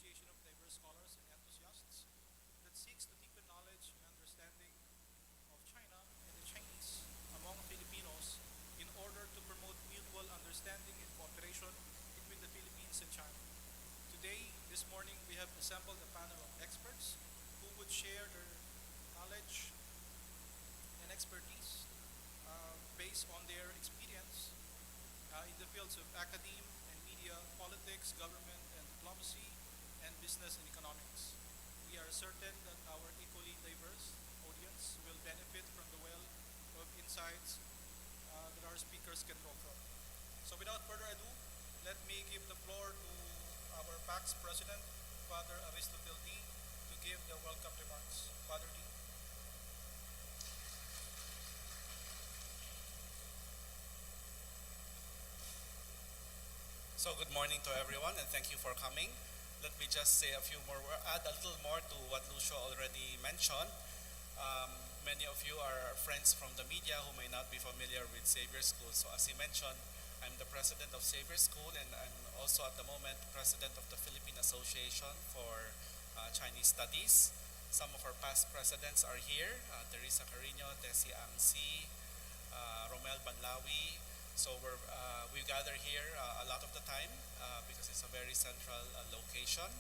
association of diverse scholars and enthusiasts that seeks to deepen knowledge and understanding of China and the Chinese among Filipinos in order to promote mutual understanding and cooperation between the Philippines and China. Today, this morning, we have assembled a panel of experts who would share their knowledge and expertise based on their experience in the fields of academe and media, politics, government and diplomacy, and business and economics. We are certain that our equally diverse audience will benefit from the well of insights that our speakers can draw from. So without further ado, let me give the floor to our PAC's President, Father Aristotle D, to give the welcome remarks. Father D. So good morning to everyone and thank you for coming. Let me just say a few more, add a little more to what Lucio already mentioned. Um, Many of you are friends from the media who may not be familiar with Xavier School. So as he mentioned, I'm the president of Xavier School and I'm also at the moment president of the Philippine Association for Chinese Studies. Some of our past presidents are here, Teresa Carino, Tessie Angsi, Romel Banlawi. So we gather here a lot of the time because it's a very central location.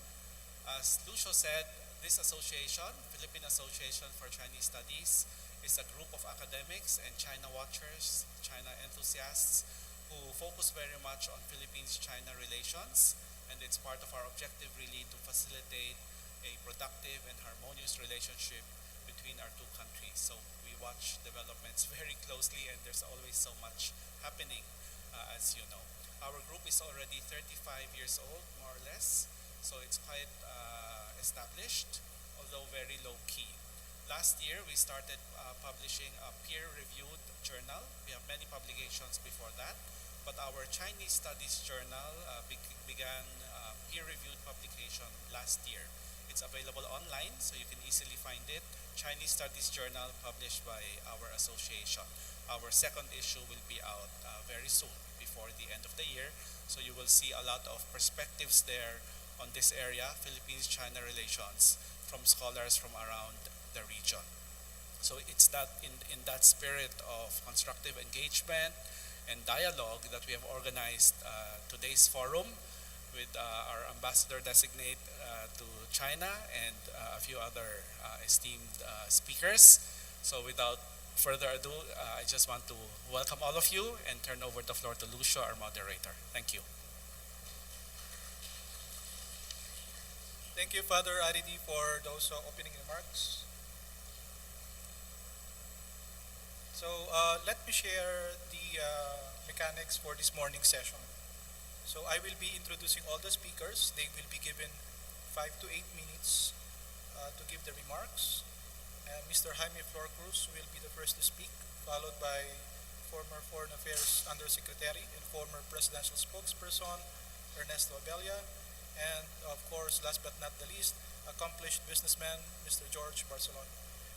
As Lucio said, this association, Philippine Association for Chinese Studies, is a group of academics and China watchers, China enthusiasts who focus very much on Philippines-China relations, and it's part of our objective really to facilitate a productive and harmonious relationship between our two countries. So we watch developments very closely and there's always so much happening, as you know. Our group is already 35 years old, more or less, so it's quite established, although very low-key. Last year, we started publishing a peer-reviewed journal. We have many publications before that, but our Chinese Studies Journal began peer-reviewed publication last year. It's available online, so you can easily find it. Chinese Studies Journal published by our association. Our second issue will be out very soon, before the end of the year. So you will see a lot of perspectives there on this area, Philippines-China relations, from scholars from around the region. So it's that in that spirit of constructive engagement and dialogue that we have organized today's forum with our ambassador designate to China and a few other esteemed speakers. So without further ado, I just want to welcome all of you and turn over the floor to Lucio, our moderator. Thank you. Thank you, Father Aridi, for those opening remarks. So let me share the mechanics for this morning's session. So I will be introducing all the speakers. They will be given 5 to 8 minutes to give the remarks. And Mr. Jaime Flor Cruz will be the first to speak, followed by former Foreign Affairs Undersecretary and former presidential spokesperson Ernesto Abella, and of course, last but not the least, accomplished businessman Mr. George Barcelona.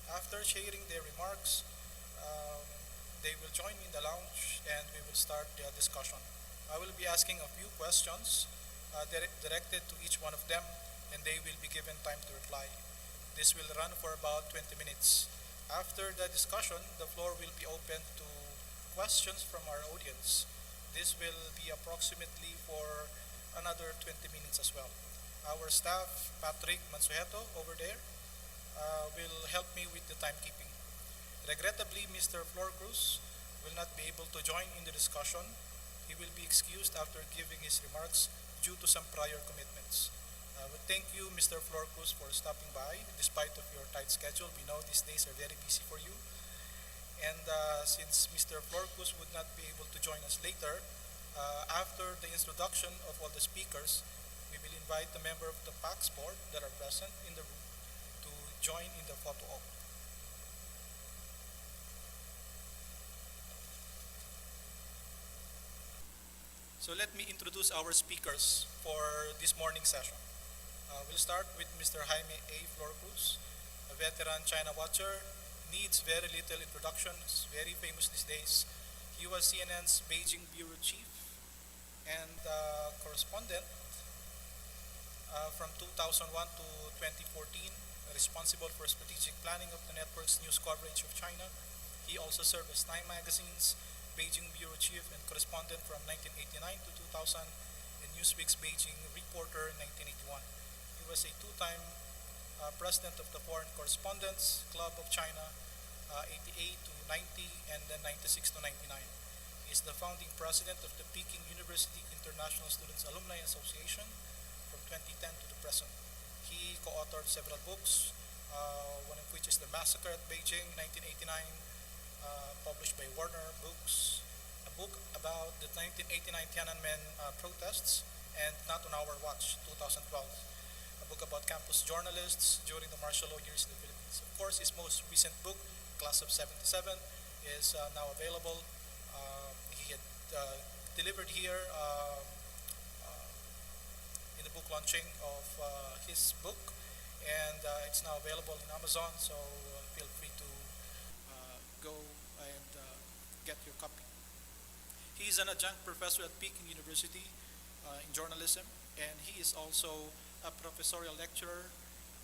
After sharing their remarks, they will join me in the lounge and we will start the discussion. I will be asking a few questions directed to each one of them, and they will be given time to reply. This will run for about 20 minutes. After the discussion, the floor will be open to questions from our audience. This will be approximately for another 20 minutes as well. Our staff, Patrick Mansueto over there, will help me with the timekeeping. Regrettably, Mr. Flor Cruz will not be able to join in the discussion. He will be excused after giving his remarks due to some prior commitments. Thank you, Mr. Flor Cruz, for stopping by despite of your tight schedule. We know these days are very busy for you. And since Mr. Flor Cruz would not be able to join us later, after the introduction of all the speakers, we will invite the member of the PACS board that are present in the room to join in the photo op. So let me introduce our speakers for this morning session. We'll start with Mr. Jaime A. Flor Cruz, a veteran China watcher, needs very little introduction, is very famous these days. He was CNN's Beijing bureau chief and correspondent from 2001 to 2014, responsible for strategic planning of the network's news coverage of China. He also served as Time Magazine's Beijing bureau chief and correspondent from 1989 to 2000 and Newsweek's Beijing reporter in 1981. He was a two-time president of the Foreign Correspondents Club of China, 88 to 90 and then 96 to 99. He is the founding president of the Peking University International Students Alumni Association from 2010 to the present. He co-authored several books, one of which is The Massacre at Beijing, 1989, published by Warner Books, a book about the 1989 Tiananmen protests, and Not on Our Watch, 2012, a book about campus journalists during the martial law years in the Philippines. Of course, his most recent book, Class of 77, is now available. He had delivered here in the book launching of his book, and it's now available in Amazon, so feel free to go and get your copy. He is an adjunct professor at Peking University in journalism, and he is also a professorial lecturer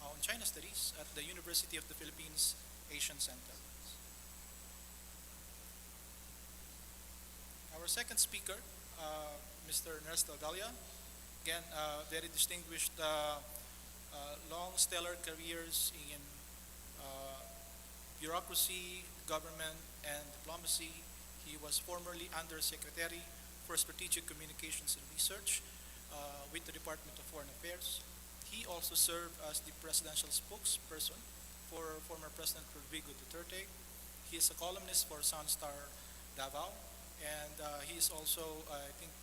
on China Studies at the University of the Philippines Asian Center. Our second speaker, Mr. Ernesto Agalia, again, very distinguished, long stellar careers in bureaucracy, government, and diplomacy. He was formerly Undersecretary for Strategic Communications and Research with the Department of Foreign Affairs. He also served as the presidential spokesperson for former President Rodrigo Duterte. He is a columnist for Sunstar Davao, and he is also, I think,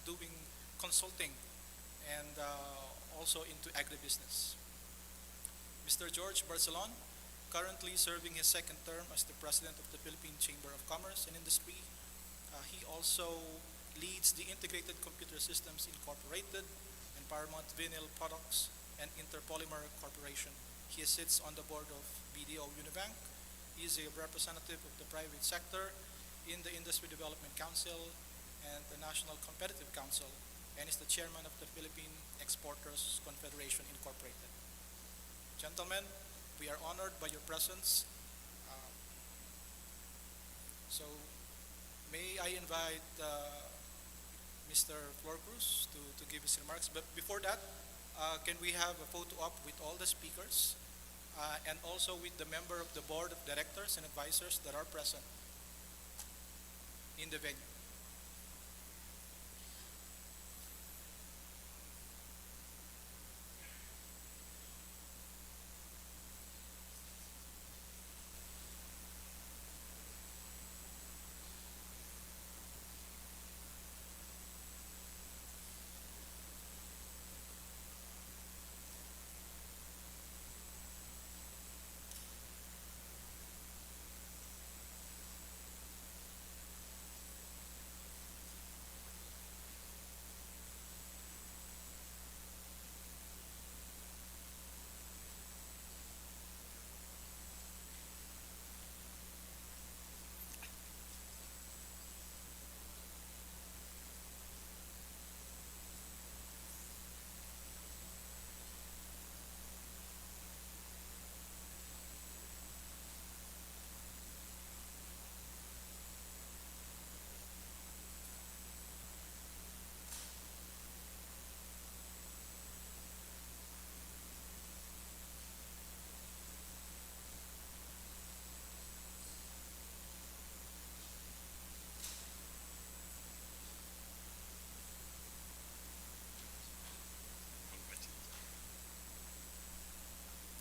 doing consulting and also into agribusiness. Mr. George Barcelon, currently serving his second term as the president of the Philippine Chamber of Commerce and Industry. He also leads the Integrated Computer Systems Incorporated and Paramount Vinyl Products and Interpolymer Corporation. He sits on the board of BDO Unibank. He is a representative of the private sector in the Industry Development Council and the National Competitive Council, and is the chairman of the Philippine Exporters Confederation Incorporated. Gentlemen, we are honored by your presence. So may I invite Mr. Flor Cruz to give his remarks. But before that, can we have a photo op with all the speakers and also with the member of the board of directors and advisors that are present in the venue.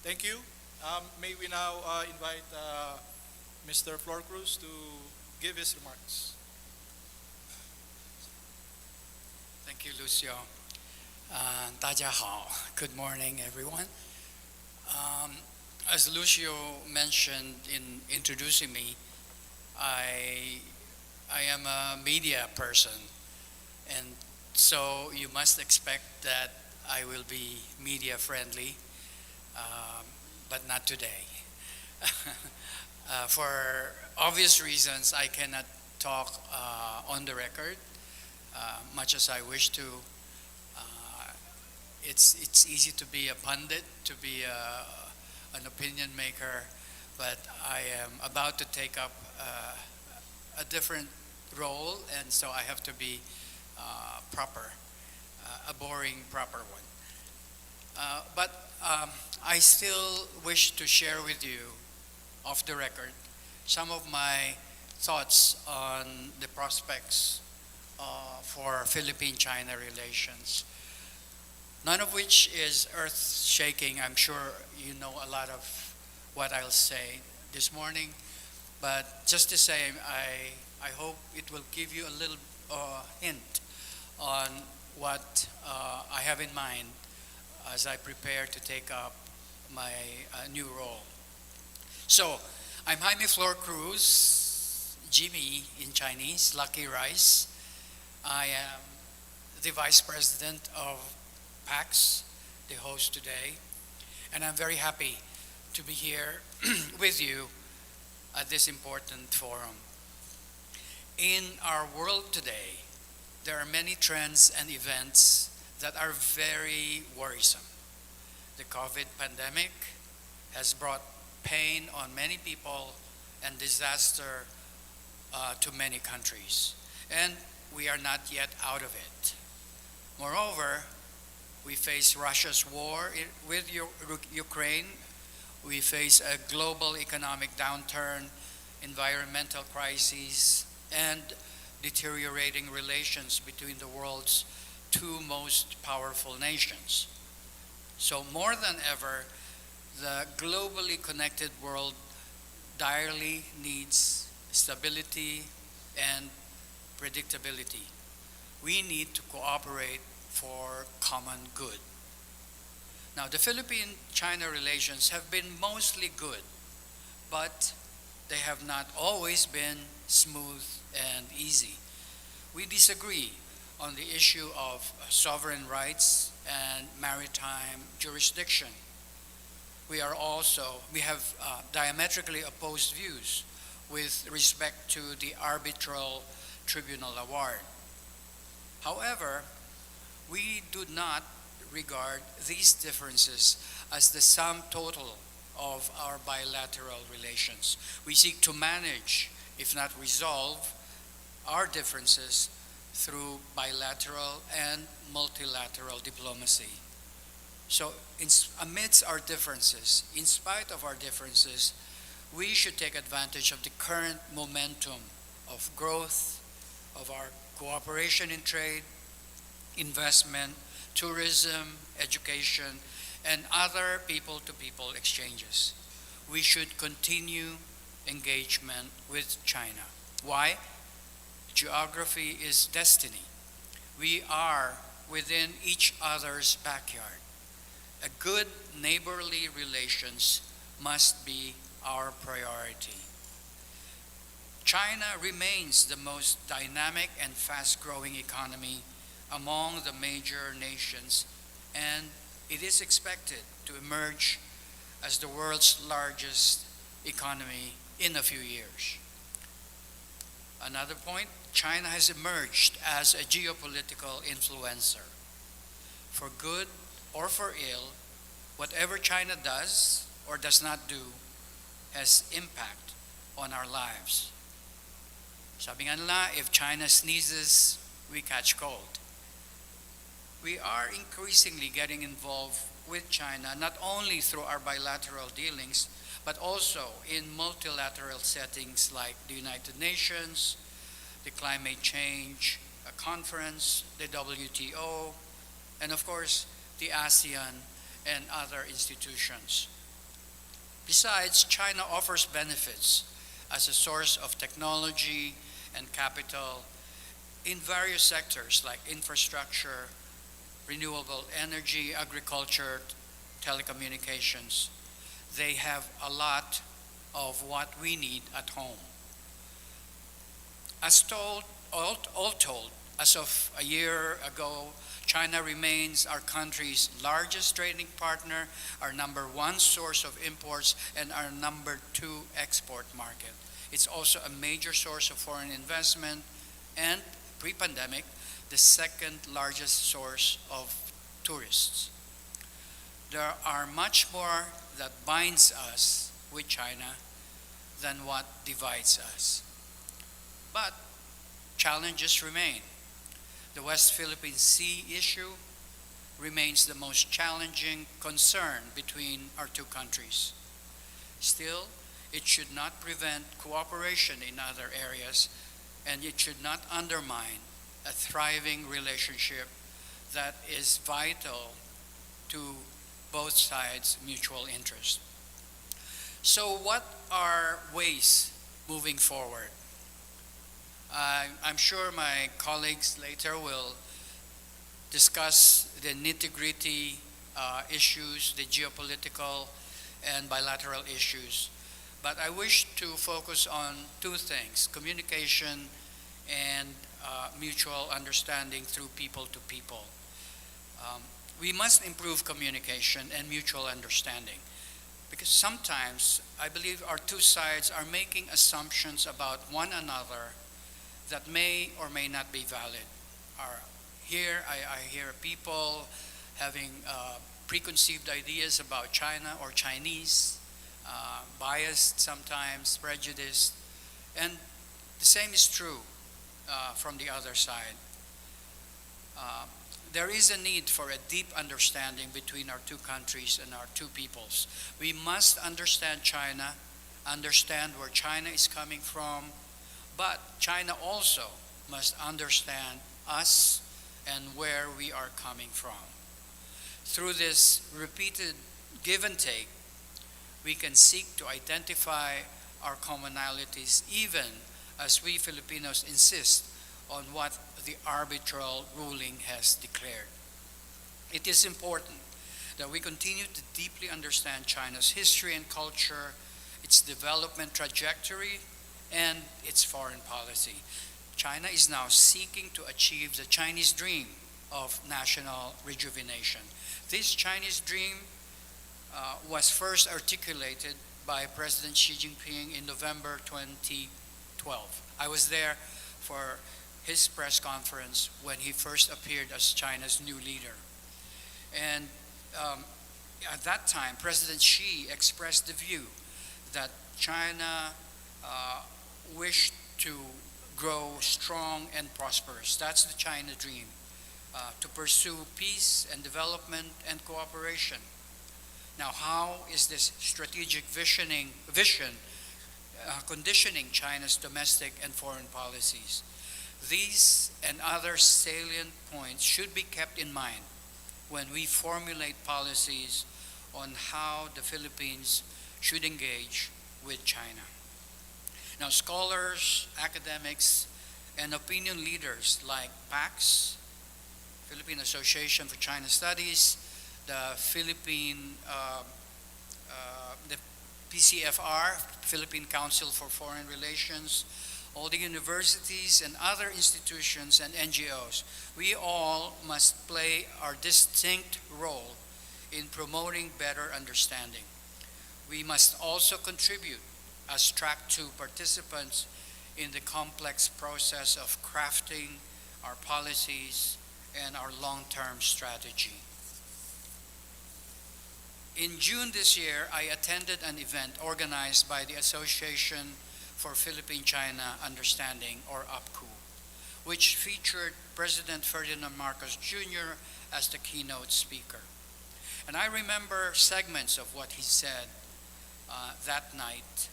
Thank you. May we now invite Mr. Flor Cruz to give his remarks. Thank you, Lucio. 大家好. Good morning, everyone. As Lucio mentioned in introducing me, I am a media person, and so you must expect that I will be media friendly, but not today. For obvious reasons, I cannot talk on the record, much as I wish to, it's easy to be a pundit, to be an opinion maker, but I am about to take up a different role, and so I have to be proper, a boring proper one. But I still wish to share with you, off the record, some of my thoughts on the prospects for Philippine-China relations. None of which is earth-shaking. I'm sure you know a lot of what I'll say this morning. But just to say, I hope it will give you a little hint on what I have in mind as I prepare to take up my new role. So, I'm Jaime Flor Cruz, Jimmy in Chinese, Lucky Rice. I am the Vice President of PAX, the host today, and I'm very happy to be here with you at this important forum. In our world today, there are many trends and events that are very worrisome. The COVID pandemic has brought pain on many people and disaster to many countries, and we are not yet out of it. Moreover, we face Russia's war with Ukraine. We face a global economic downturn, environmental crises, and deteriorating relations between the world's two most powerful nations. So more than ever, the globally connected world direly needs stability and predictability. We need to cooperate for common good. Now, the Philippine-China relations have been mostly good, but they have not always been smooth and easy. We disagree on the issue of sovereign rights and maritime jurisdiction. We have diametrically opposed views with respect to the arbitral tribunal award. However, we do not regard these differences as the sum total of our bilateral relations. We seek to manage, if not resolve, our differences through bilateral and multilateral diplomacy. So amidst our differences, in spite of our differences, we should take advantage of the current momentum of growth, of our cooperation in trade, investment, tourism, education, and other people-to-people exchanges. We should continue engagement with China. Why? Geography is destiny. We are within each other's backyard. A good neighborly relations must be our priority. China remains the most dynamic and fast-growing economy among the major nations, and it is expected to emerge as the world's largest economy in a few years. Another point, China has emerged as a geopolitical influencer. For good or for ill, whatever China does or does not do has impact on our lives. Sabi nga nila, if China sneezes, we catch cold. We are increasingly getting involved with China, not only through our bilateral dealings, but also in multilateral settings like the United Nations, the Climate Change Conference, the WTO, and of course, the ASEAN and other institutions. Besides, China offers benefits as a source of technology and capital in various sectors like infrastructure, renewable energy, agriculture, telecommunications. They have a lot of what we need at home. All told, as of a year ago, China remains our country's largest trading partner, our number one source of imports, and our number two export market. It's also a major source of foreign investment and, pre-pandemic, the second largest source of tourists. there are much more that binds us with China than what divides us. But challenges remain. The West Philippine Sea issue remains the most challenging concern between our two countries. Still, it should not prevent cooperation in other areas, and it should not undermine a thriving relationship that is vital to both sides' mutual interest. So what are ways moving forward? I'm sure my colleagues later will discuss the nitty-gritty issues, the geopolitical and bilateral issues. But I wish to focus on two things: communication and mutual understanding through people to people. We must improve communication and mutual understanding, because sometimes I believe our two sides are making assumptions about one another that may or may not be valid. I hear people having preconceived ideas about China or Chinese, biased sometimes, prejudiced, and the same is true from the other side. There is a need for a deep understanding between our two countries and our two peoples. We must understand China, understand where China is coming from, but China also must understand us and where we are coming from. Through this repeated give and take, we can seek to identify our commonalities, even as we Filipinos insist on what the arbitral ruling has declared. It is important that we continue to deeply understand China's history and culture, its development trajectory, and its foreign policy. China is now seeking to achieve the Chinese dream of national rejuvenation. This Chinese dream was first articulated by President Xi Jinping in November 2012. I was there for his press conference when he first appeared as China's new leader. And at that time, President Xi expressed the view that China wished to grow strong and prosperous. That's the China dream, to pursue peace and development and cooperation. Now, how is this strategic vision conditioning China's domestic and foreign policies? These and other salient points should be kept in mind when we formulate policies on how the Philippines should engage with China. Now, scholars, academics, and opinion leaders like PAX, Philippine Association for China Studies, the PCFR, Philippine Council for Foreign Relations, all the universities and other institutions and NGOs, we all must play our distinct role in promoting better understanding. We must also contribute as Track 2 participants in the complex process of crafting our policies and our long-term strategy. In June this year, I attended an event organized by the Association for Philippine-China Understanding, or APCU, which featured President Ferdinand Marcos Jr. as the keynote speaker. And I remember segments of what he said that night.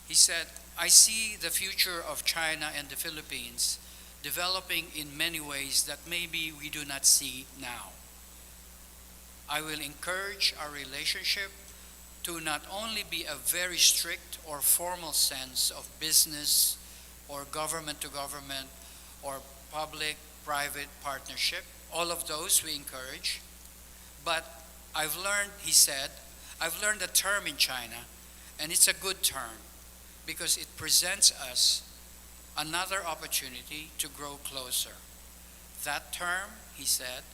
He said, "I see the future of China and the Philippines developing in many ways that maybe we do not see now. I will encourage our relationship to not only be a very strict or formal sense of business or government to government or public-private partnership, all of those we encourage, but I've learned," he said, "I've learned a term in China, and it's a good term because it presents us another opportunity to grow closer. That term," he said,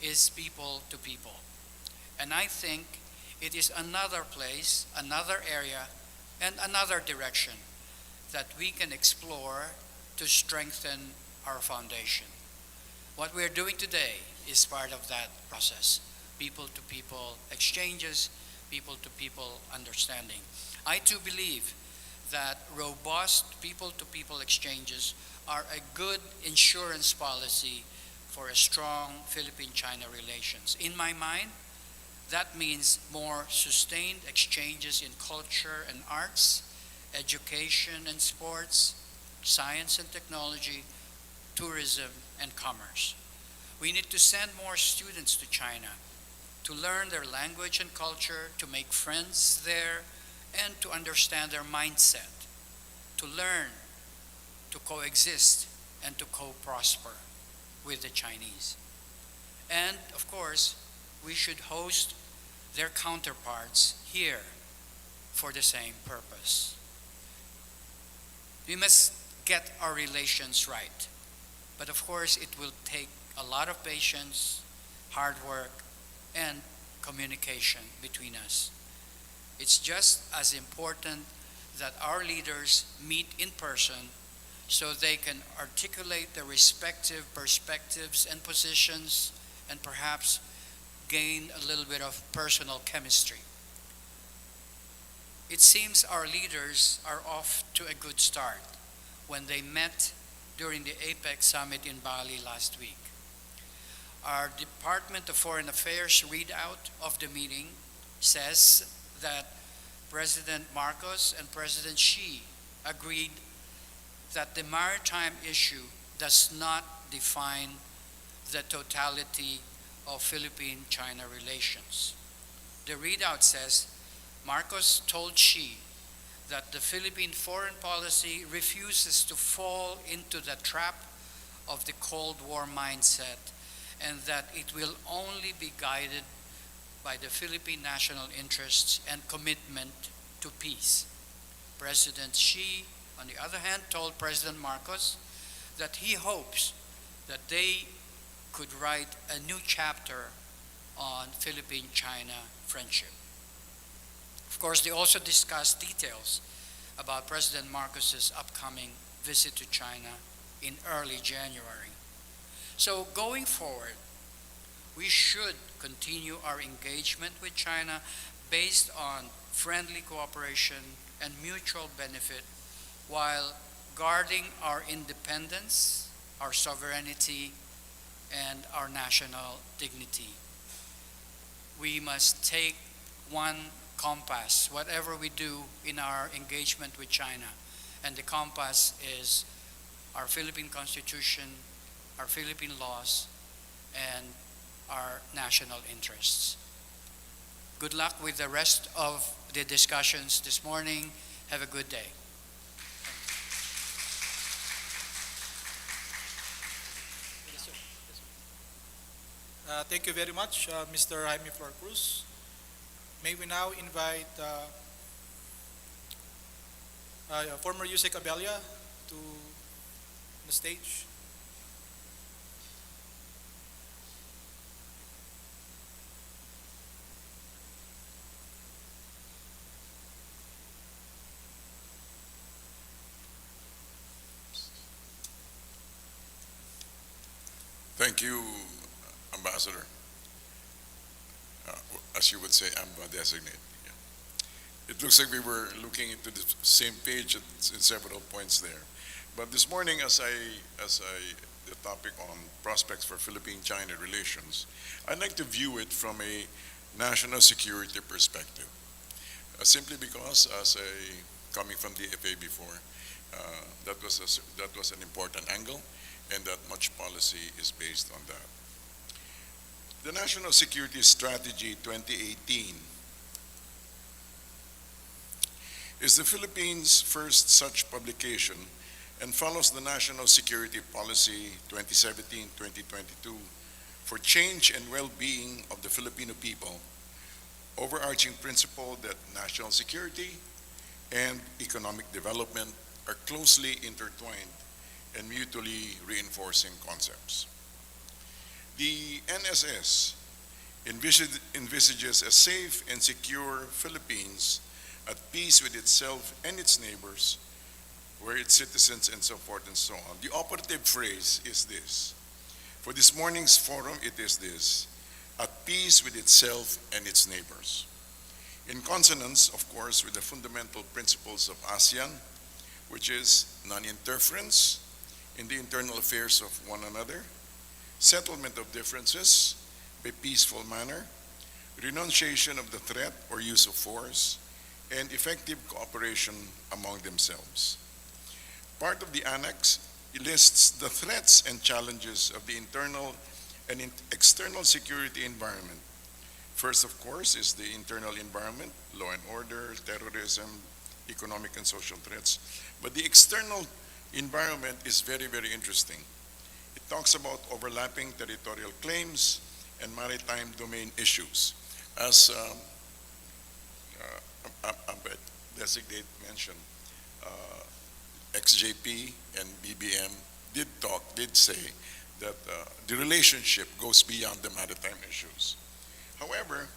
"is people to people. And I think it is another place, another area, and another direction that we can explore to strengthen our foundation." What we're doing today is part of that process. people-to-people exchanges, people-to-people understanding. I too believe that robust people-to-people exchanges are a good insurance policy for a strong Philippine-China relations. In my mind, that means more sustained exchanges in culture and arts, education and sports, science and technology, tourism and commerce. We need to send more students to China to learn their language and culture, to make friends there, and to understand their mindset, to learn, to coexist, and to co-prosper with the Chinese. And of course, we should host their counterparts here for the same purpose. We must get our relations right. But of course, it will take a lot of patience, hard work, and communication between us. It's just as important that our leaders meet in person so they can articulate their respective perspectives and positions and perhaps gain a little bit of personal chemistry. It seems our leaders are off to a good start when they met during the APEC summit in Bali last week. Our Department of Foreign Affairs readout of the meeting says that President Marcos and President Xi agreed that the maritime issue does not define the totality of Philippine-China relations. The readout says Marcos told Xi that the Philippine foreign policy refuses to fall into the trap of the Cold War mindset and that it will only be guided by the Philippine national interests and commitment to peace. President Xi, on the other hand, told President Marcos that he hopes that they could write a new chapter on Philippine-China friendship. Of course, they also discussed details about President Marcos's upcoming visit to China in early January. So going forward, we should continue our engagement with China based on friendly cooperation and mutual benefit while guarding our independence, our sovereignty, and our national dignity. We must take one compass, whatever we do in our engagement with China. And the compass is our Philippine Constitution, our Philippine laws, and our national interests. Good luck with the rest of the discussions this morning. Have a good day. Thank you very much, Mr. Jaime Flor Cruz. May we now invite former Yusek Abella to the stage. Thank you, Ambassador. As you would say, AMBA designate. Yeah. It looks like we were looking into the same page in several points there. But this morning, the topic on prospects for Philippine-China relations, I'd like to view it from a national security perspective. Simply because, coming from the FA before, that was an important angle, and that much policy is based on that. The National Security Strategy 2018 is the Philippines' first such publication and follows the National Security Policy 2017-2022 for change and well-being of the Filipino people, overarching principle that national security and economic development are closely intertwined and mutually reinforcing concepts. The NSS envisages a safe and secure Philippines at peace with itself and its neighbors, where its citizens and so forth and so on. The operative phrase is this. For this morning's forum, it is this. at peace with itself and its neighbors. In consonance, of course, with the fundamental principles of ASEAN, which is non-interference in the internal affairs of one another, settlement of differences by peaceful manner, renunciation of the threat or use of force, and effective cooperation among themselves. Part of the annex lists the threats and challenges of the internal and external security environment. First, of course, is the internal environment, law and order, terrorism, economic and social threats. But the external environment is very, very interesting. It talks about overlapping territorial claims and maritime domain issues. As Ambed designate mentioned, XJP and BBM did say that the relationship goes beyond the maritime issues. However,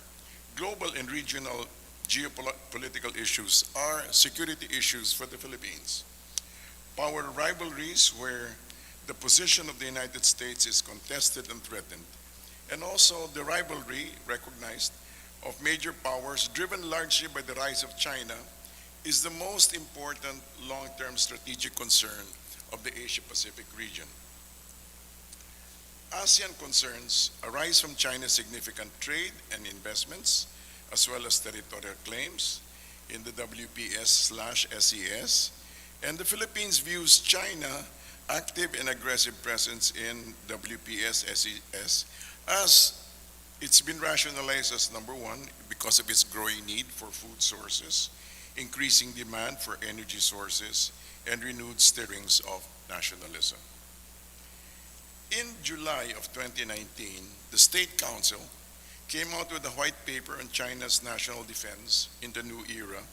global and regional geopolitical issues are security issues for the Philippines. Power rivalries where the position of the United States is contested and threatened, and also the rivalry recognized of major powers driven largely by the rise of China is the most important long-term strategic concern of the Asia-Pacific region. ASEAN concerns arise from China's significant trade and investments, as well as territorial claims in the WPS/SES, and the Philippines views China active and aggressive presence in WPS/SES as it's been rationalized as number one because of its growing need for food sources, increasing demand for energy sources, and renewed stirrings of nationalism. In July of 2019, the State Council came out with a white paper on China's national defense in the new era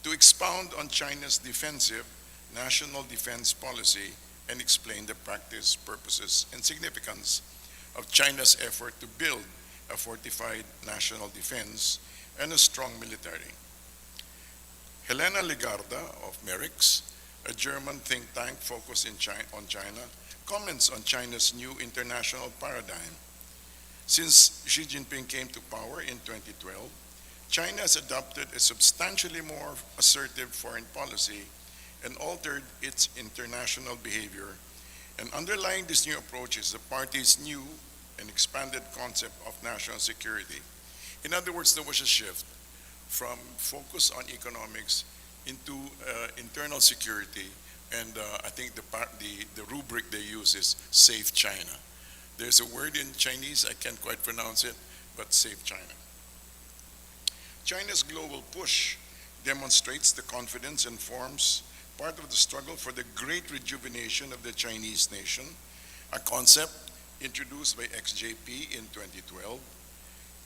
to expound on China's defensive national defense policy and explain the practice, purposes, and significance of China's effort to build a fortified national defense and a strong military. Helena Legarda of MERIX, a German think tank focused on China, comments on China's new international paradigm. Since Xi Jinping came to power in 2012, China has adopted a substantially more assertive foreign policy and altered its international behavior. And underlying this new approach is the party's new and expanded concept of national security. In other words, there was a shift from focus on economics into internal security, and I think the rubric they use is Safe China. There's a word in Chinese, I can't quite pronounce it, but Save China. China's global push demonstrates the confidence and forms part of the struggle for the great rejuvenation of the Chinese nation, a concept introduced by XJP in 2012.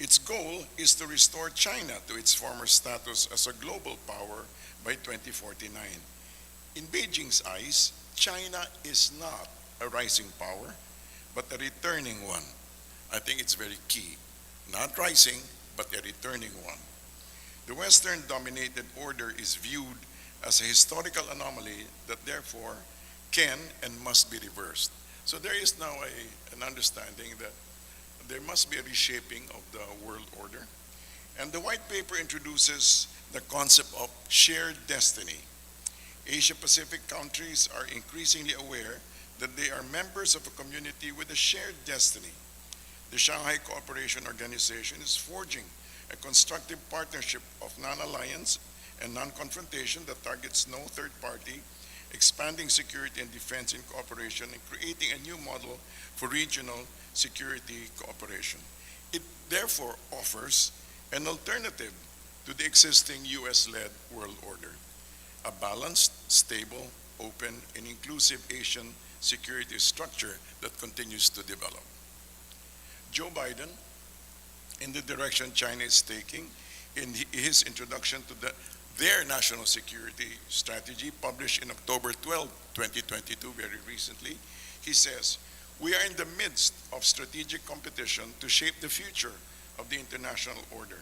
Its goal is to restore China to its former status as a global power by 2049. In Beijing's eyes, China is not a rising power, but a returning one. I think it's very key. Not rising, but a returning one. The Western-dominated order is viewed as a historical anomaly that therefore can and must be reversed. So there is now an understanding that there must be a reshaping of the world order. And the white paper introduces the concept of shared destiny. Asia-Pacific countries are increasingly aware that they are members of a community with a shared destiny. The Shanghai Cooperation Organization is forging a constructive partnership of non-alliance and non-confrontation that targets no third party, expanding security and defense in cooperation, and creating a new model for regional security cooperation. It therefore offers an alternative to the existing US-led world order, a balanced, stable, open, and inclusive Asian security structure that continues to develop. Joe Biden, in the direction China is taking, in his introduction to their national security strategy published in October 12, 2022, very recently, he says, "We are in the midst of strategic competition to shape the future of the international order.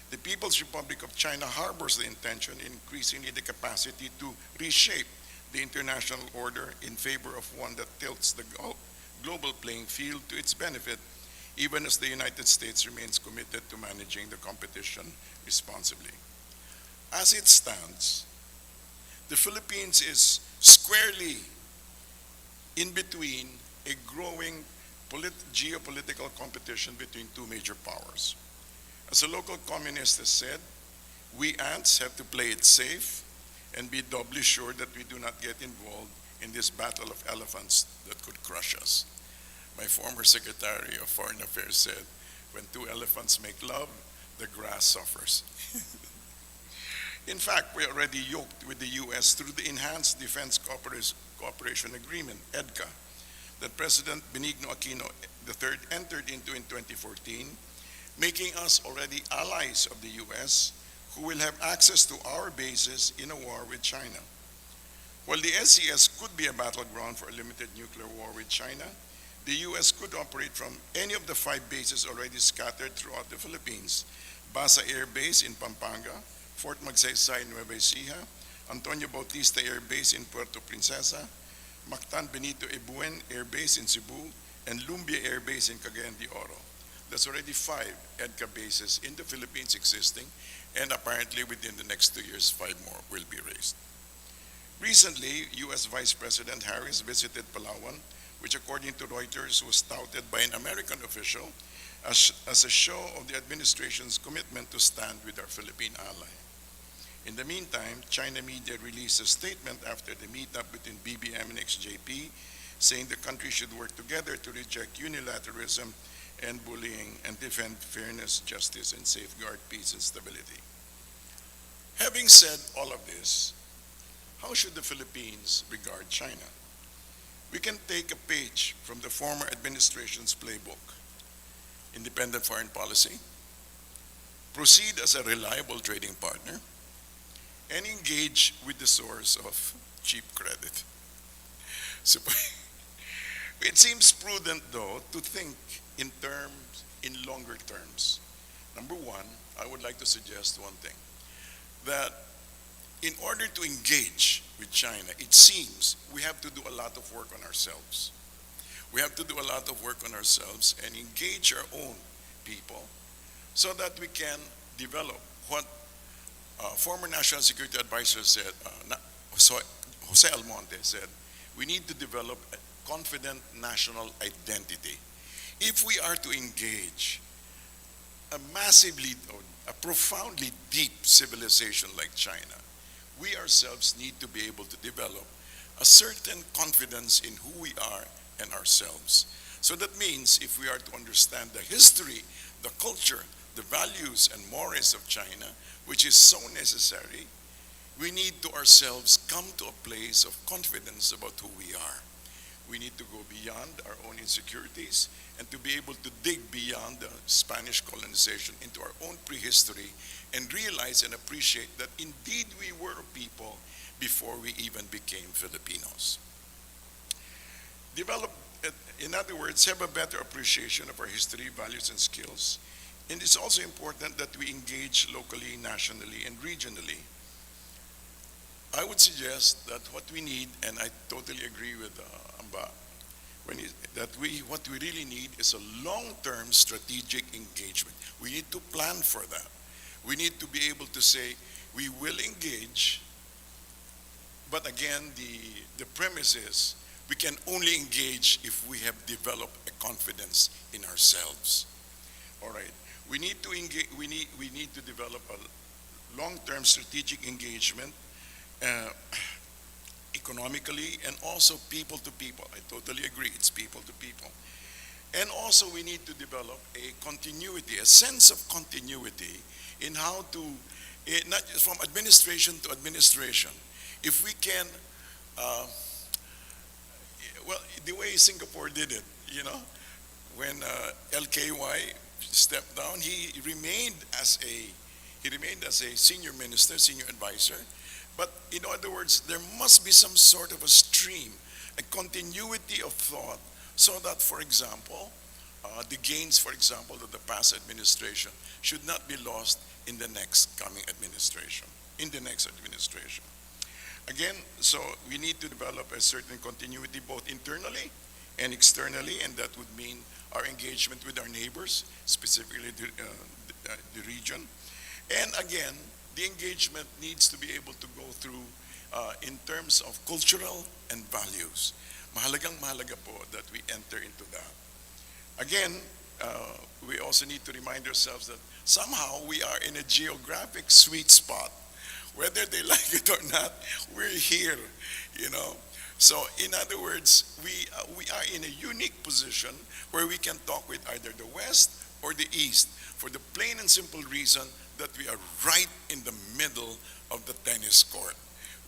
The People's Republic of China harbors the intention and increasingly the capacity to reshape the international order in favor of one that tilts the global playing field to its benefit even as the United States remains committed to managing the competition responsibly. As it stands, the Philippines is squarely in between a growing geopolitical competition between two major powers. As a local communist has said, we ants have to play it safe and be doubly sure that we do not get involved in this battle of elephants that could crush us. My former Secretary of Foreign Affairs said, when two elephants make love, the grass suffers. In fact, we are already yoked with the U.S. through the Enhanced Defense Cooperation Agreement, EDCA, that President Benigno Aquino III entered into in 2014, making us already allies of the U.S. who will have access to our bases in a war with China. While the SCS could be a battleground for a limited nuclear war with China, the U.S. could operate from any of the 5 bases already scattered throughout the Philippines: Basa Air Base in Pampanga, Fort Magsaysay in Nueva Ecija, Antonio Bautista Air Base in Puerto Princesa, Mactan Benito Ebuen Air Base in Cebu, and Lumbia Air Base in Cagayan de Oro. There's already 5 EDCA bases in the Philippines existing, and apparently within the next 2 years, 5 more will be raised. Recently, U.S. Vice President Harris visited Palawan, which according to Reuters was touted by an American official as a show of the administration's commitment to stand with our Philippine ally. In the meantime, China media released a statement after the meetup between BBM and XJP, saying the country should work together to reject unilateralism and bullying and defend fairness, justice, and safeguard peace and stability. Having said all of this, how should the Philippines regard China? We can take a page from the former administration's playbook: independent foreign policy, proceed as a reliable trading partner, and engage with the source of cheap credit. So, it seems prudent, though, to think in longer terms. Number one, I would like to suggest one thing, that in order to engage with China, it seems we have to do a lot of work on ourselves. We have to do a lot of work on ourselves and engage our own people so that we can develop what former National Security Advisor said, Jose Almonte said, we need to develop a confident national identity. If we are to engage a massively, or a profoundly deep civilization like China, we ourselves need to be able to develop a certain confidence in who we are and ourselves. So that means if we are to understand the history, the culture, the values and mores of China, which is so necessary, we need to ourselves come to a place of confidence about who we are. We need to go beyond our own insecurities and to be able to dig beyond the Spanish colonization into our own prehistory and realize and appreciate that indeed we were a people before we even became Filipinos. Develop, in other words, have a better appreciation of our history, values, and skills. And it's also important that we engage locally, nationally, and regionally. I would suggest that what we need, and I totally agree with Amba, what we really need is a long-term strategic engagement. We need to plan for that. We need to be able to say, we will engage, but again, the premise is, we can only engage if we have developed a confidence in ourselves. All right. We need to engage, we need to develop a long-term strategic engagement economically and also people to people. I totally agree, it's people to people. And also we need to develop a continuity, a sense of continuity in how to, not just from administration to administration. If we can, well, the way Singapore did it, you know, when LKY stepped down, he remained as a senior minister, senior advisor. But in other words, there must be some sort of a stream, a continuity of thought, so that, for example, the gains, for example, of the past administration should not be lost in the next coming administration, Again, so we need to develop a certain continuity both internally and externally, and that would mean our engagement with our neighbors, specifically the region. And again, the engagement needs to be able to go through in terms of cultural and values. Mahalagang mahalaga po that we enter into that. Again, we also need to remind ourselves that somehow we are in a geographic sweet spot. Whether they like it or not, we're here, you know. So in other words, we are in a unique position where we can talk with either the West or the East for the plain and simple reason that we are right in the middle of the tennis court.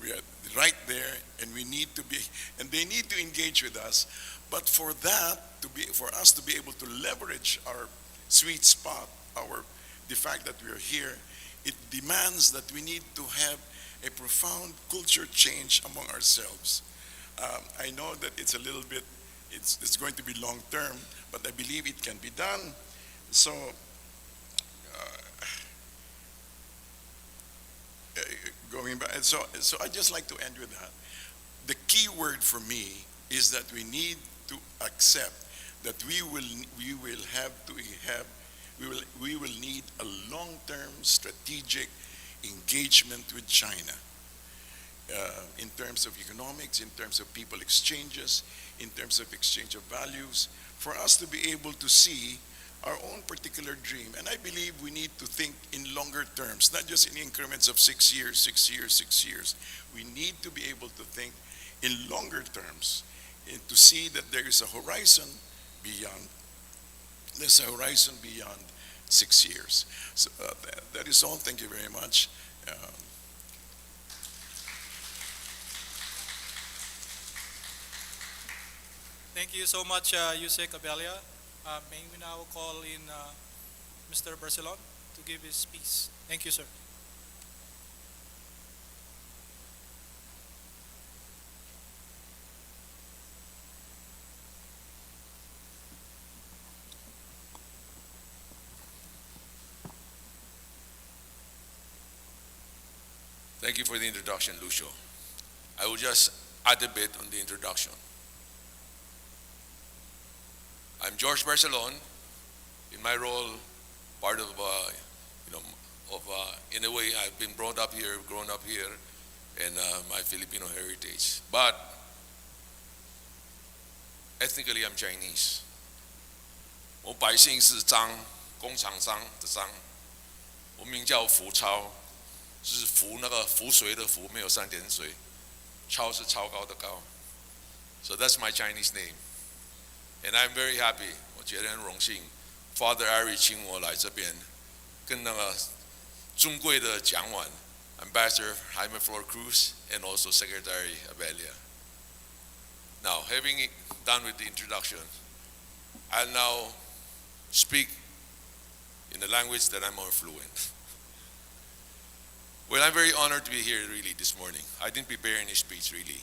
We are right there, and we need to be, and they need to engage with us. But for that for us to be able to leverage our sweet spot, the fact that we are here, it demands that we need to have a profound culture change among ourselves. I know that it's a little bit, it's going to be long term, but I believe it can be done. So, going back, so I'd just like to end with that. The key word for me is that we need to accept that we will need a long-term strategic engagement with China. In terms of economics, in terms of people exchanges, in terms of exchange of values, for us to be able to see our own particular dream. And I believe we need to think in longer terms, not just in increments of 6 years, 6 years, 6 years. We need to be able to think in longer terms and to see that there is a horizon beyond. There's a horizon beyond 6 years. So that is all. Thank you very much. Thank you so much, Yusek Abella. May we now call in Mr. Barcelon to give his speech. Thank you, sir. Thank you for the introduction, Lucio. I will just add a bit on the introduction. I'm George Barcelon. In my role, part of, in a way, I've been brought up here, grown up here, and my Filipino heritage. But ethnically, I'm Chinese. 我百姓是张，工厂商的张，我名叫福超。是浮那个浮水的浮，没有三点水，超是超高的高。So that's my Chinese name, and I'm very happy. 我觉得很荣幸 ，Father Ari 请我来这边，跟那个尊贵的讲完 Ambassador Jaime Flor Cruz and also Secretary Abella. Now, having done with the introduction, I'll now speak in the language that I'm more fluent. Well, I'm very honored to be here really this morning. I didn't prepare any speech really.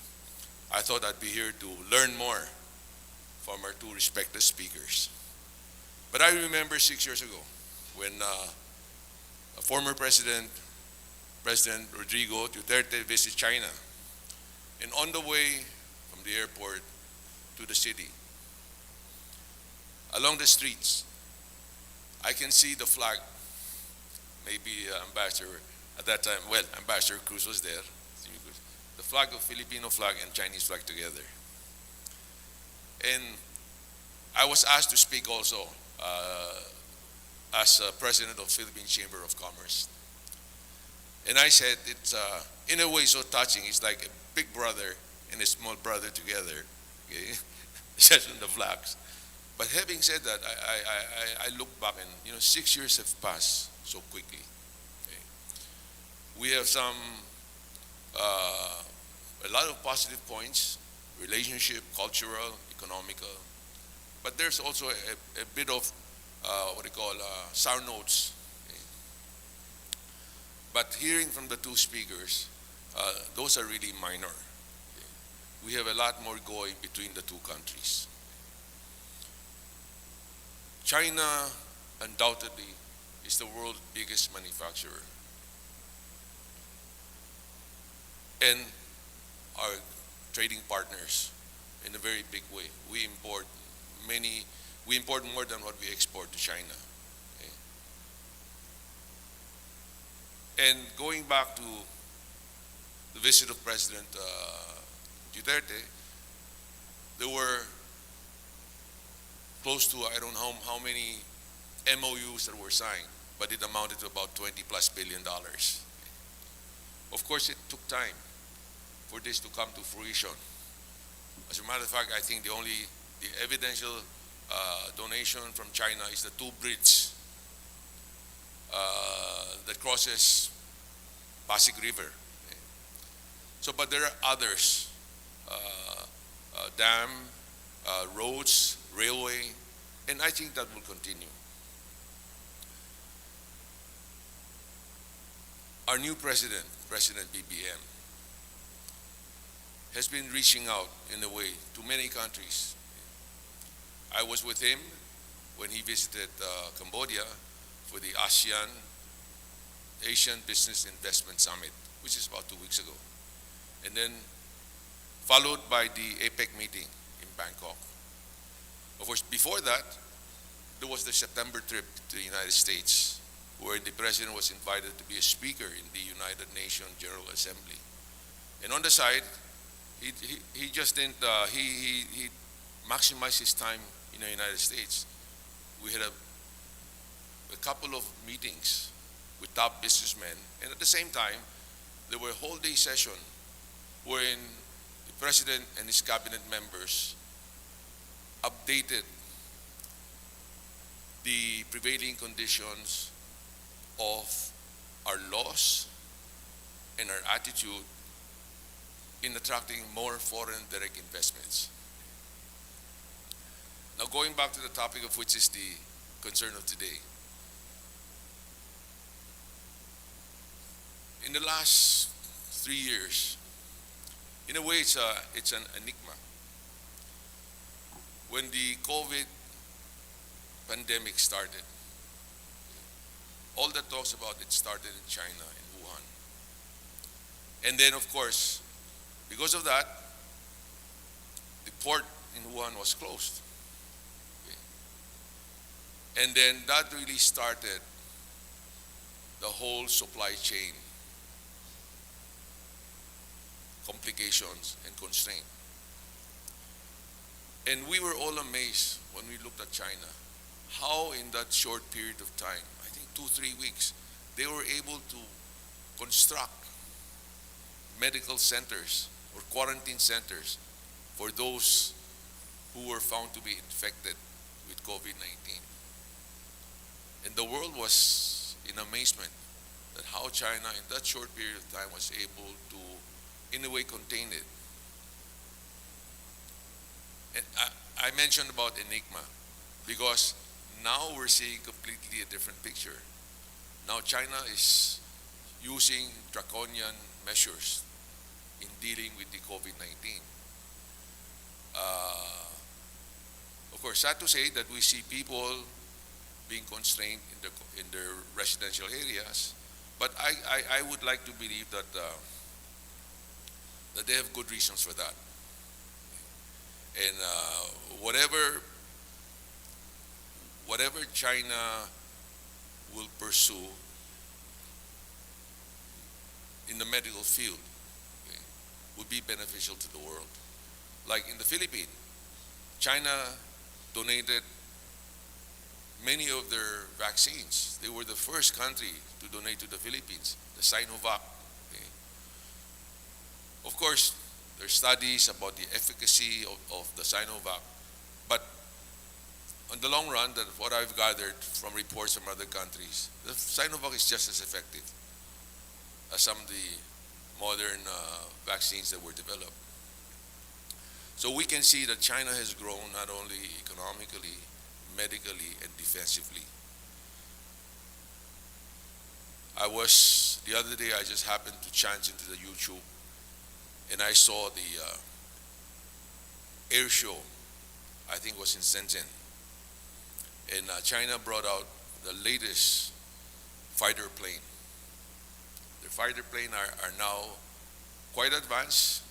I thought I'd be here to learn more from our two respected speakers. But I remember 6 years ago when a former President Rodrigo Duterte visited China. And on the way from the airport to the city, along the streets, I can see the flag, maybe Ambassador at that time, well, Ambassador Cruz was there. The flag of Filipino flag and Chinese flag together. And I was asked to speak also as president of Philippine Chamber of Commerce. And I said, it's in a way so touching. It's like a big brother and a small brother together. Okay? Just on the flags. But having said that, I look back and 6 years have passed so quickly. We have a lot of positive points, relationship, cultural, economical, but there's also a bit of sour notes. Okay. But hearing from the two speakers, those are really minor. Okay. We have a lot more going between the two countries. China undoubtedly is the world's biggest manufacturer. And our trading partners in a very big way. We import more than what we export to China. Okay? And going back to the visit of President Duterte, there were close to, I don't know how many MOUs that were signed, but it amounted to about $20+ billion. Of course, it took time for this to come to fruition. As a matter of fact, I think the evidential donation from China is the two bridges that crosses Pasig River. So, but there are others, dam, roads, railway, and I think that will continue. Our new president, President BBM, has been reaching out in a way to many countries. I was with him when he visited Cambodia for the Asian Business Investment Summit, which is about 2 weeks ago. And then followed by the APEC meeting in Bangkok. Of course, before that, there was the September trip to the United States, where the president was invited to be a speaker in the United Nations General Assembly. And on the side, he just didn't, he maximized his time in the United States. We had a couple of meetings with top businessmen, and at the same time, there were a whole day session wherein the president and his cabinet members updated the prevailing conditions of our laws and our attitude in attracting more foreign direct investments. Now, going back to the topic of which is the concern of today. In the last 3 years, in a way, it's an enigma. When the COVID pandemic started, all that talks about it started in China, in Wuhan. And then, of course, because of that, the port in Wuhan was closed. Okay. And then that really started the whole supply chain complications and constraint. And we were all amazed when we looked at China, how in that short period of time, I think 2-3 weeks, they were able to construct medical centers or quarantine centers for those who were found to be infected with COVID-19. And the world was in amazement at how China in that short period of time was able to, in a way, contain it. And I mentioned about enigma because now we're seeing completely a different picture. Now China is using draconian measures in dealing with the COVID-19. Of course, sad to say that we see people being constrained in their residential areas, but I would like to believe that that they have good reasons for that. And whatever China will pursue in the medical field, okay, would be beneficial to the world. Like in the Philippines, China donated many of their vaccines. They were the first country to donate to the Philippines, the Sinovac. Okay. Of course, there are studies about the efficacy of the Sinovac, but in the long run, that what I've gathered from reports from other countries, the Sinovac is just as effective as some of the modern vaccines that were developed. So we can see that China has grown not only economically, medically, and defensively. The other day, I just happened to chance into the YouTube, and I saw the air show, I think it was in Shenzhen. And China brought out the latest fighter plane. The fighter plane are now quite advanced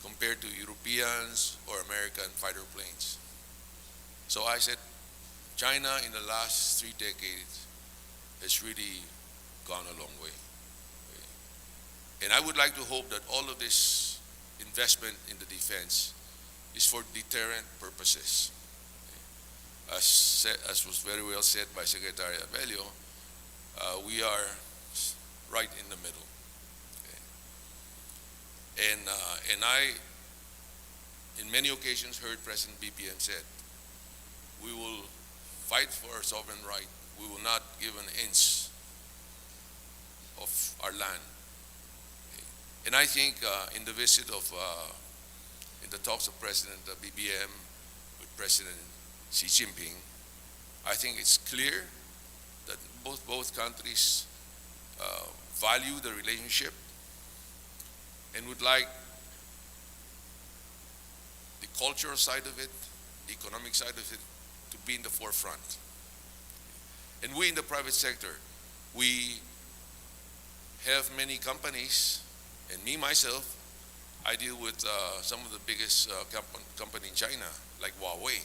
compared to Europeans or American fighter planes. So I said, China in the last 3 decades has really gone a long way. And I would like to hope that all of this investment in the defense is for deterrent purposes. As was very well said by Secretary Abelio, we are right in the middle. And I, in many occasions, heard President BBM said, we will fight for our sovereign right. We will not give an inch of our land. And I think in the visit of, in the talks of President BBM with President Xi Jinping, I think it's clear that both countries value the relationship and would like the cultural side of it, the economic side of it, to be in the forefront. And we in the private sector, we have many companies, and me myself, I deal with some of the biggest company in China, like Huawei.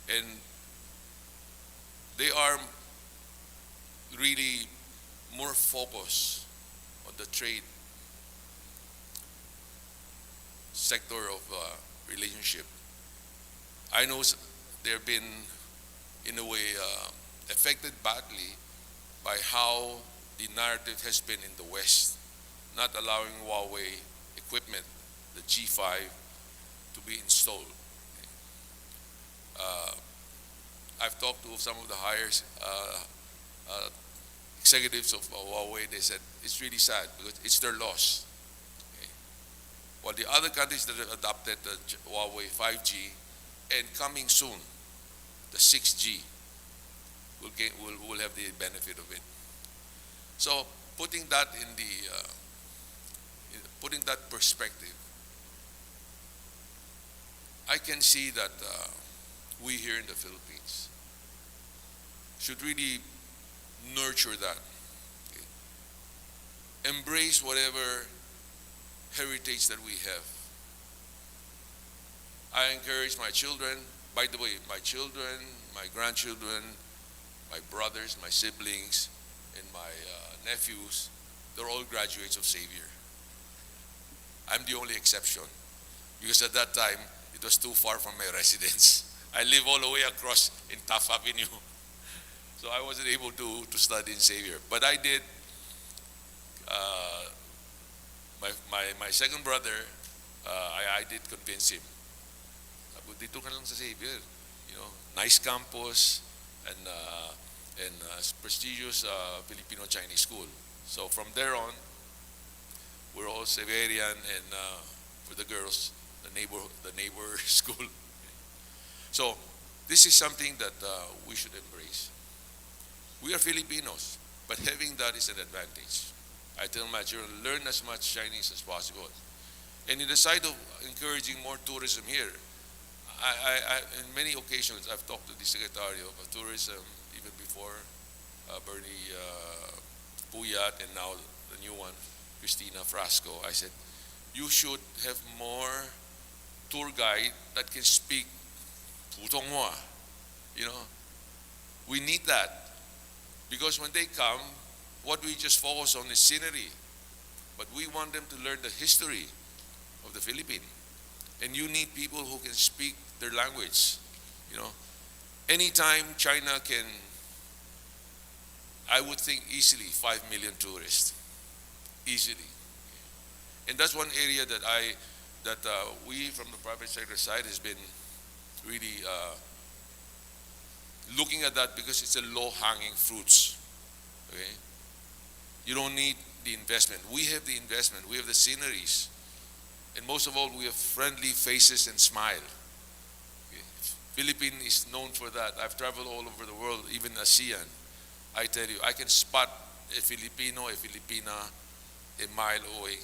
And they are really more focused on the trade sector of relationship. I know they've been, in a way, affected badly by how the narrative has been in the West, not allowing Huawei equipment, the G5, to be installed. I've talked to some of the higher executives of Huawei. They said it's really sad because it's their loss. Okay. While the other countries that have adopted the Huawei 5G and coming soon, the 6G, will have the benefit of it. So putting that in the putting that perspective, I can see that we here in the Philippines should really nurture that. Okay. Embrace whatever heritage that we have. I encourage my children, by the way, my children, my grandchildren, my brothers, my siblings, and my nephews, they're all graduates of Xavier. I'm the only exception because at that time it was too far from my residence. I live all the way across in Taft Avenue. So I wasn't able to study in Xavier. But I did. My second brother, I did convince him. Sabi ko, dito ka lang sa Xavier. You know, nice campus and prestigious Filipino-Chinese school. So from there on, we're all Xaverian, and for the girls, the neighbor school. So this is something that we should embrace. We are Filipinos, but having that is an advantage. I tell my children, learn as much Chinese as possible. And in the side of encouraging more tourism here, I in many occasions, I've talked to the Secretary of Tourism, even before Bernie Puyat, and now the new one, Cristina Frasco. I said, you should have more tour guide that can speak Putonghua. You know, we need that. Because when they come, what we just focus on is scenery. But we want them to learn the history of the Philippines. And you need people who can speak their language. You know, anytime China can, I would think easily 5 million tourists, easily. And that's one area that we from the private sector side has been really looking at that, because it's a low-hanging fruits. Okay, you don't need the investment. We have the investment. We have the sceneries, and most of all, we have friendly faces and smile. Okay. Philippines is known for that. I've traveled all over the world, even ASEAN. I tell you, I can spot a Filipino, a Filipina, a mile away.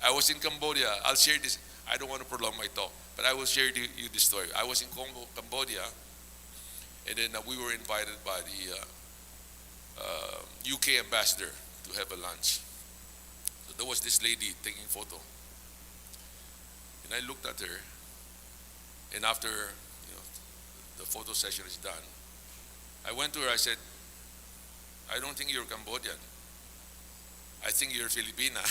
I was in Cambodia. I'll share this. I don't want to prolong my talk, but I will share you this story. I was in Cambodia, and then we were invited by the UK ambassador to have a lunch. So there was this lady taking photo. And I looked at her, and after the photo session is done, I went to her, I said, I don't think you're Cambodian. I think you're Filipina.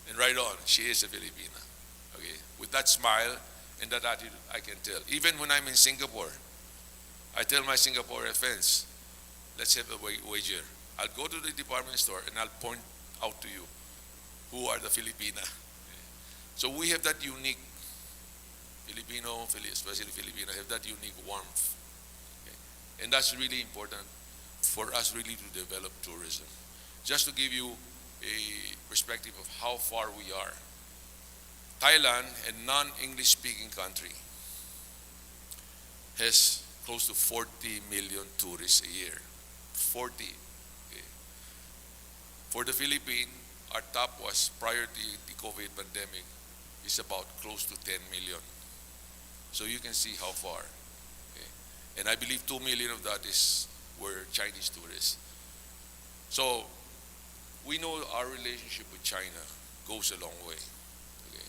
And right on, she is a Filipina. Okay, with that smile and that attitude, I can tell. Even when I'm in Singapore, I tell my Singaporean friends, let's have a wager. I'll go to the department store and I'll point out to you who are the Filipina. So we have that unique Filipino, especially Filipino, have that unique warmth. Okay? And that's really important for us really to develop tourism. Just to give you a perspective of how far we are. Thailand, a non-English speaking country, has close to 40 million tourists a year. 40. Okay. For the Philippines, our top was prior to the COVID pandemic is about close to 10 million. So you can see how far. Okay. And I believe 2 million of that were Chinese tourists. So we know our relationship with China goes a long way. Okay.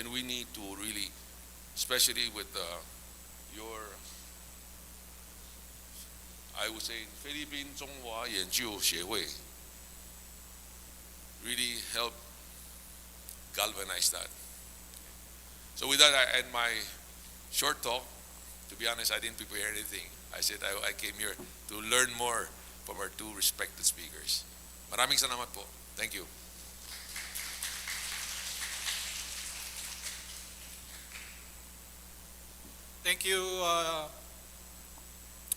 And we need to really, especially with your, I would say, Philippine Zhonghua Yanjiu Xiehui, really help galvanize that. So with that, I end my short talk. To be honest, I didn't prepare anything. I said I came here to learn more from our two respected speakers. Maraming salamat po. Thank you. Thank you,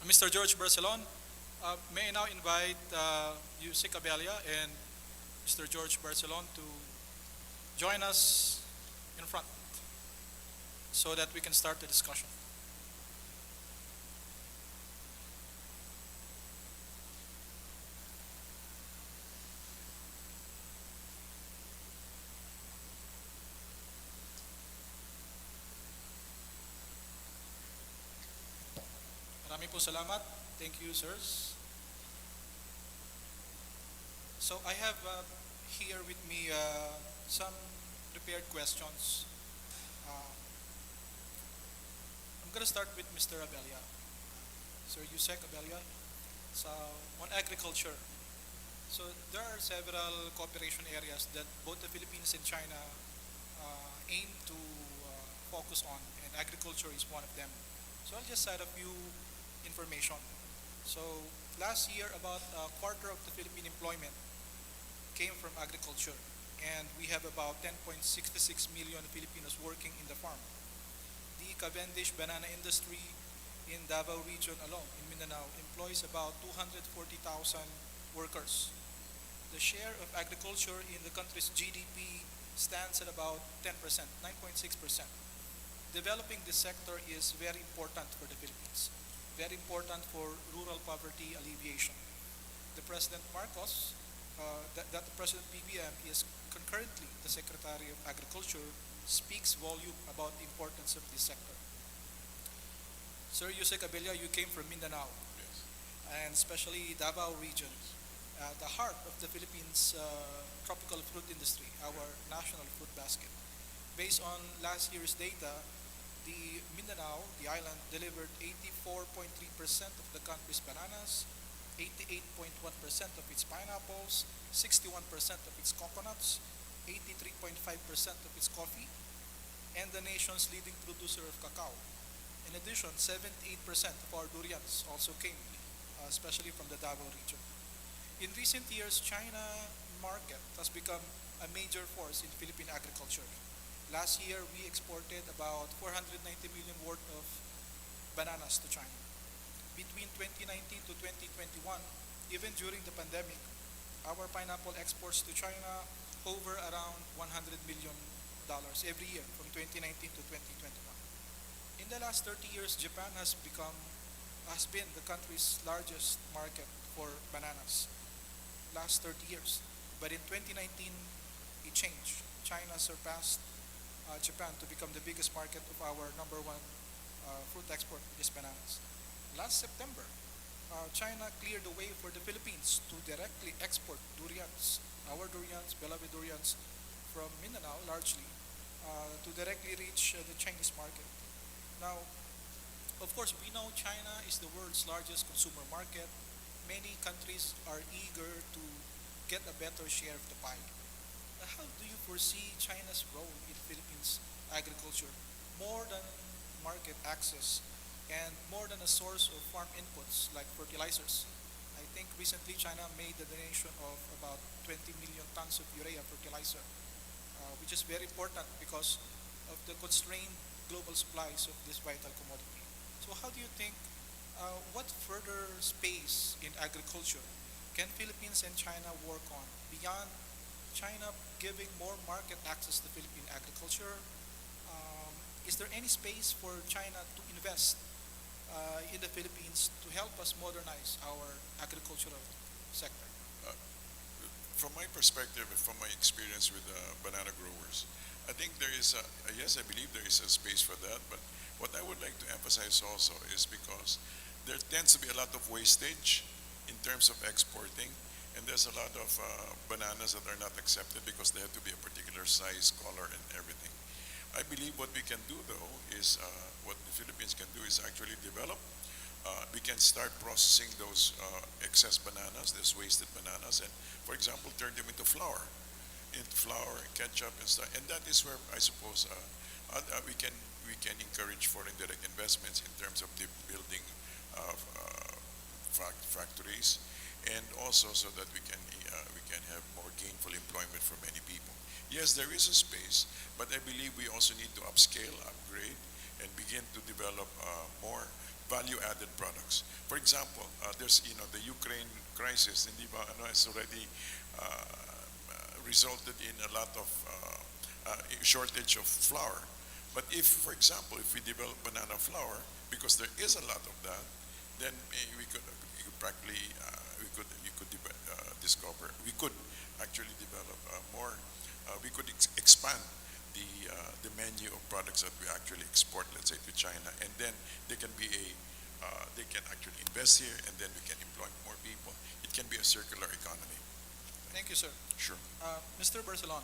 Mr. George Barcelon. May I now invite Yusek Abella and Mr. George Barcelon to join us in front so that we can start the discussion. Marami po salamat. Thank you, sirs. So I have here with me some prepared questions. I'm going to start with Mr. Abella. Sir Yusek Abella. So on agriculture. So there are several cooperation areas that both the Philippines and China aim to focus on, and agriculture is one of them. So I'll just cite a few information. So last year, about a quarter of the Philippine employment came from agriculture, and we have about 10.66 million Filipinos working in the farm. The Cavendish banana industry in Davao region alone, in Mindanao, employs about 240,000 workers. The share of agriculture in the country's GDP stands at about 10%, 9.6%. Developing this sector is very important for the Philippines, very important for rural poverty alleviation. The President Marcos, that President BBM is concurrently the Secretary of Agriculture, speaks volume about the importance of this sector. Sir Yusek Abella, you came from Mindanao, Yes. and especially Davao region, the heart of the Philippines' tropical fruit industry, our national fruit basket. Based on last year's data, the Mindanao, the island, delivered 84.3% of the country's bananas, 88.1% of its pineapples, 61% of its coconuts, 83.5% of its coffee, and the nation's leading producer of cacao. In addition, 78% of our durians also came, especially from the Davao region. In recent years, China market has become a major force in Philippine agriculture. Last year, we exported about 490 million worth of bananas to China. Between 2019 to 2021, even during the pandemic, our pineapple exports to China hover around $100 million every year from 2019 to 2021. In the last 30 years, Japan has been the country's largest market for bananas. Last 30 years. But in 2019, it changed. China surpassed Japan to become the biggest market of our number one fruit export, is bananas. Last September, China cleared the way for the Philippines to directly export durians, our durians, beloved durians, from Mindanao largely to directly reach the Chinese market. Now, of course, we know China is the world's largest consumer market. Many countries are eager to get a better share of the pie. How do you foresee China's role in Philippines agriculture, more than market access and more than a source of farm inputs like fertilizers? I think recently China made the donation of about 20 million tons of urea fertilizer, which is very important because of the constrained global supplies of this vital commodity. So how do you think, what further space in agriculture can Philippines and China work on beyond China giving more market access to Philippine agriculture? Is there any space for China to invest in the Philippines to help us modernize our agricultural sector? From my perspective, from my experience with banana growers, I think there is yes, I believe there is a space for that, but what I would like to emphasize also is because there tends to be a lot of wastage in terms of exporting, and there's a lot of bananas that are not accepted because they have to be a particular size, color, and everything. I believe what we can do though is what the Philippines can do is actually develop. We can start processing those excess bananas, those wasted bananas, and for example, turn them into flour, ketchup, and stuff. And that is where I suppose we can encourage foreign direct investments in terms of the building of factories, and also so that we can have more gainful employment for many people. Yes, there is a space, but I believe we also need to upscale, upgrade, and begin to develop more value-added products. For example, there's the Ukraine crisis, and has already resulted in a lot of shortage of flour. But if, for example, if we develop banana flour, because there is a lot of that, then we could practically discover we could actually develop more. We could expand the menu of products that we actually export, let's say, to China, and then they can actually invest here, and then we can employ more people. It can be a circular economy. Thank you, sir. Sure. Mr. Barcelon,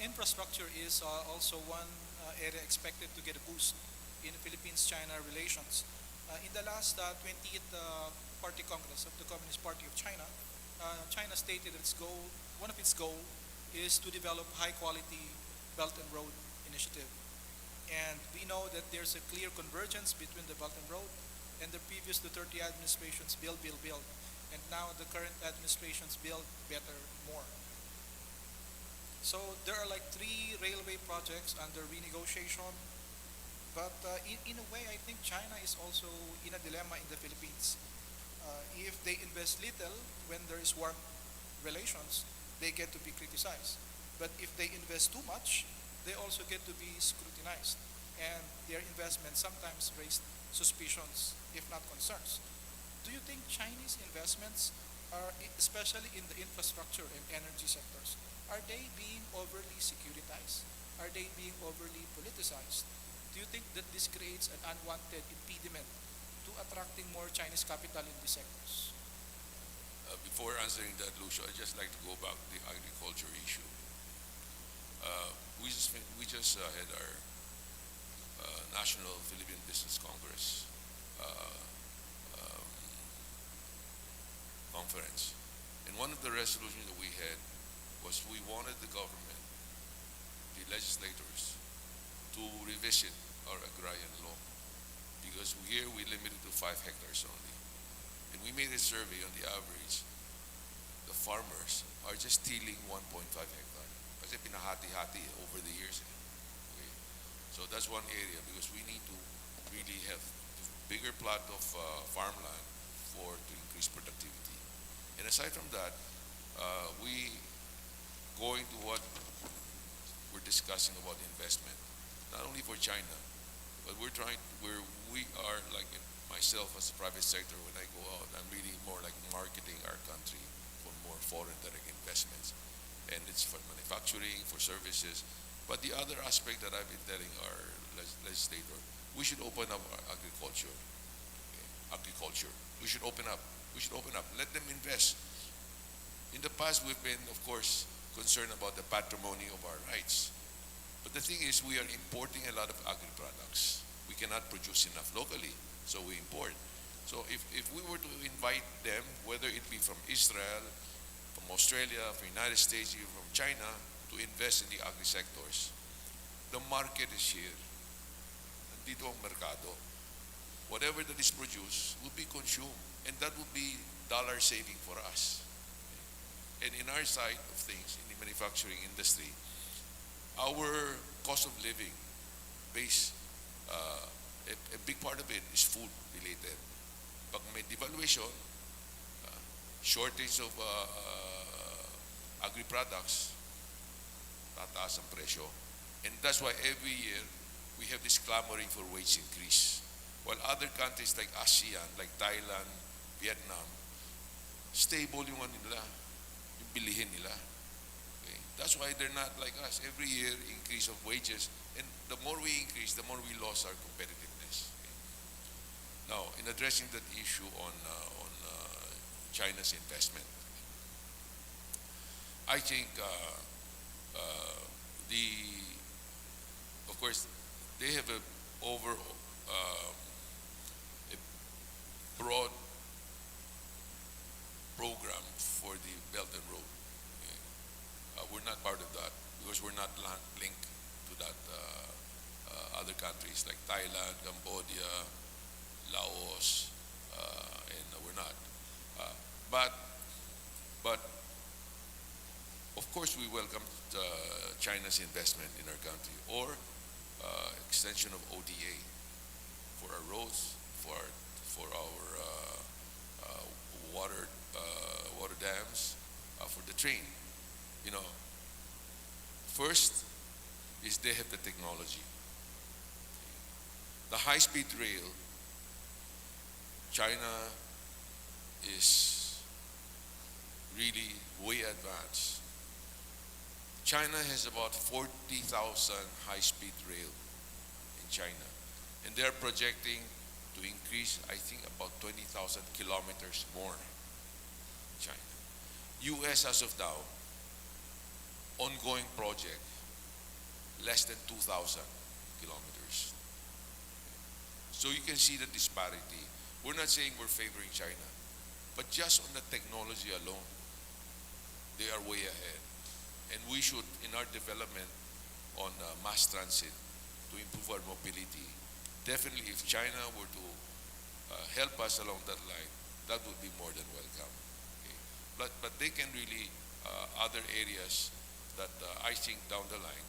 infrastructure is also one area expected to get a boost in Philippines-China relations. In the last 20th Party Congress of the Communist Party of China, China stated one of its goals is to develop high-quality Belt and Road Initiative. And we know that there's a clear convergence between the Belt and Road and the previous Duterte administration's build. And now the current administration's build better, more. So there are like 3 railway projects under renegotiation. But in a way, I think China is also in a dilemma in the Philippines. If they invest little when there is warm relations, they get to be criticized. But if they invest too much, they also get to be scrutinized. And their investments sometimes raise suspicions, if not concerns. Do you think Chinese investments are, especially in the infrastructure and energy sectors, are they being overly securitized? Are they being overly politicized? Do you think that this creates an unwanted impediment to attracting more Chinese capital in these sectors? Before answering that, Lucio, I'd just like to go back to the agriculture issue. We just had our National Philippine Business Congress conference. And one of the resolutions that we had was we wanted the government, the legislators, to revisit our agrarian law, because here we limited to 5 hectares only. And we made a survey on the average, the farmers are just stealing 1.5 hectares. Kasi pinahati-hati over the years. Okay. So that's one area, because we need to really have a bigger plot of farmland to increase productivity. And aside from that, we going to what we're discussing about investment, not only for China, but we are like myself as a private sector. When I go out, I'm really more like marketing our country for more foreign direct investments, and it's for manufacturing, for services. But the other aspect that I've been telling our legislator, we should open up our agriculture. Okay? Agriculture. We should open up. Let them invest. In the past, we've been, of course, concerned about the patrimony of our rights. But the thing is, we are importing a lot of agri-products. We cannot produce enough locally, so we import. So if we were to invite them, whether it be from Israel, from Australia, from United States, even from China, to invest in the agri-sectors, the market is here. Nandito ang merkado. Whatever that is produced will be consumed, and that will be dollar saving for us. And in our side of things, in the manufacturing industry, our cost of living base, a big part of it is food related. Pag may devaluation, shortage of agri-products, tataas ang presyo. And that's why every year we have this clamoring for wage increase. While other countries like ASEAN, like Thailand, Vietnam, stable yung ano nila, yung bilihin nila. Okay? That's why they're not like us. Every year, increase of wages. And the more we increase, the more we lose our competitiveness. Okay? Now, in addressing that issue on China's investment, I think of course, they have a broad program for the Belt and Road. Okay? We're not part of that because we're not linked to that other countries like Thailand, Cambodia, Laos, and we're not. But of course, we welcome China's investment in our country, or extension of ODA for our roads, for our water dams, for the train. You know, first is they have the technology. The high-speed rail, China is really way advanced. China has about 40,000 high-speed rail in China, and they're projecting to increase, I think, about 20,000 kilometers more in China. US as of now, ongoing project, less than 2,000 kilometers. So you can see the disparity. We're not saying we're favoring China, but just on the technology alone, they are way ahead. And we should, in our development on mass transit to improve our mobility, definitely if China were to help us along that line, that would be more than welcome. Okay? But they can really, other areas that I think down the line,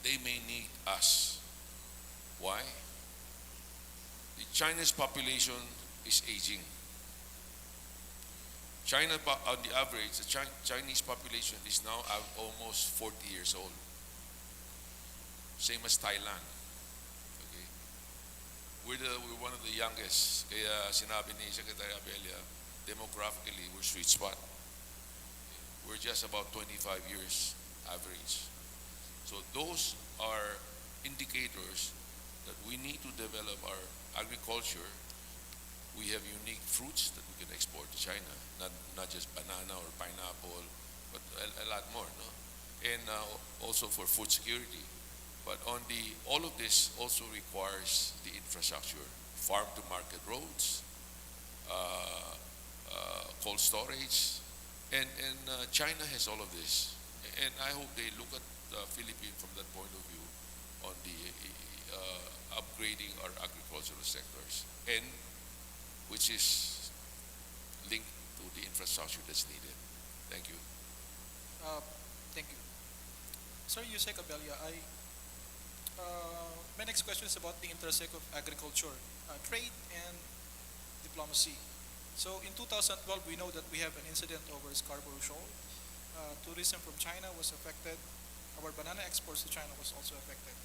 they may need us. Why? China's population is aging. China, on the average, the Chinese population is now almost 40 years old. Same as Thailand. Okay? We're one of the youngest. Kaya sinabi ni Secretary Abella, demographically, we're sweet spot. We're just about 25 years average. So those are indicators that we need to develop our agriculture. We have unique fruits that we can export to China, not just banana or pineapple, but a lot more, no? And also for food security. But all of this also requires the infrastructure, farm-to-market roads, cold storage, and China has all of this. And I hope they look at the Philippines from that point of view on the upgrading our agricultural sectors, and which is linked to the infrastructure that's needed. Thank you. Thank you. Sir Yusek Abella, my next question is about the intersect of agriculture, trade, and diplomacy. So in 2012, we know that we have an incident over Scarborough Shoal. Tourism from China was affected. Our banana exports to China was also affected.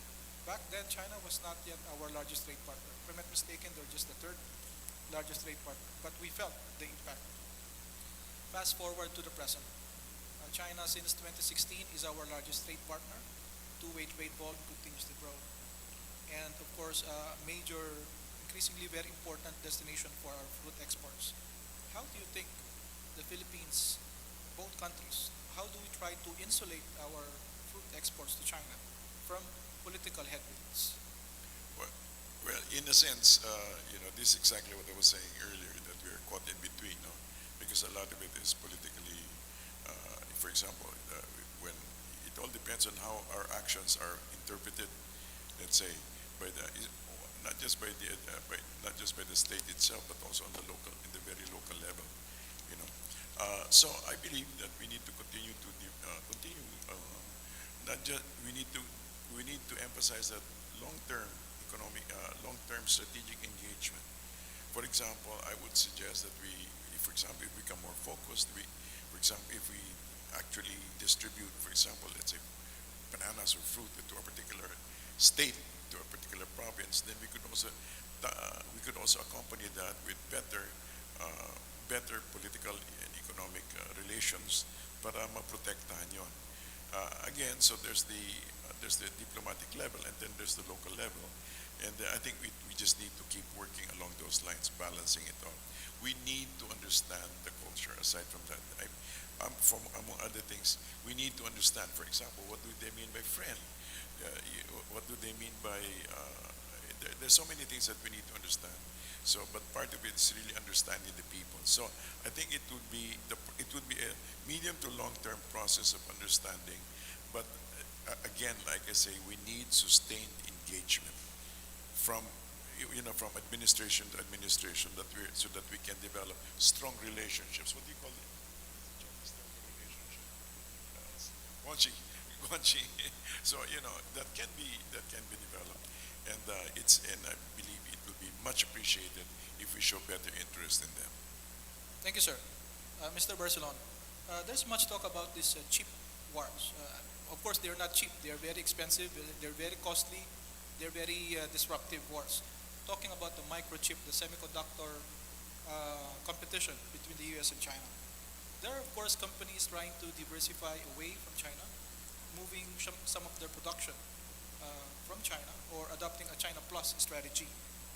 Back then, China was not yet our largest trade partner. If I'm not mistaken, they're just the third largest trade partner, but we felt the impact. Fast forward to the present. China, since 2016, is our largest trade partner. Two-way trade volume continues to grow. And of course, major, increasingly very important destination for our fruit exports. How do you think the Philippines, both countries, how do we try to insulate our fruit exports to China from political headwinds? Well, in a sense, this is exactly what I was saying earlier, that we're caught in between, no? Because a lot of it is politically, for example, when it all depends on how our actions are interpreted, let's say, by the, not just by the, not just by the state itself, but also on the local, in the very local level, you know. So I believe that we need to continue to, not just, we need to emphasize that long-term economic, long-term strategic engagement. For example, I would suggest that for example, if we become more focused, for example, if we actually distribute, for example, let's say bananas or fruit to a particular state, to a particular province, then we could also accompany that with better political and economic relations para maprotektahan yon. Again, so there's the diplomatic level, and then there's the local level, and I think we just need to keep working along those lines, balancing it all. We need to understand the culture. Aside from that, among other things, we need to understand, for example, what do they mean by friend? What do they mean by? There's so many things that we need to understand. So, but part of it is really understanding the people. So, I think it would be a medium to long-term process of understanding. But again, like I say, we need sustained engagement from administration to administration, so that we can develop strong relationships. What do you call it? Relationship. Guanxi. So that can be developed, and I believe it will be much appreciated if we show better interest in them. Thank you, sir. Mr. Barcelona, there's much talk about these chip wars. Of course, they're not cheap. They're very expensive. They're very costly. They're very disruptive wars. Talking about the microchip, the semiconductor competition between the U.S. and China. There are, of course, companies trying to diversify away from China, moving some of their production from China, or adopting a China Plus strategy.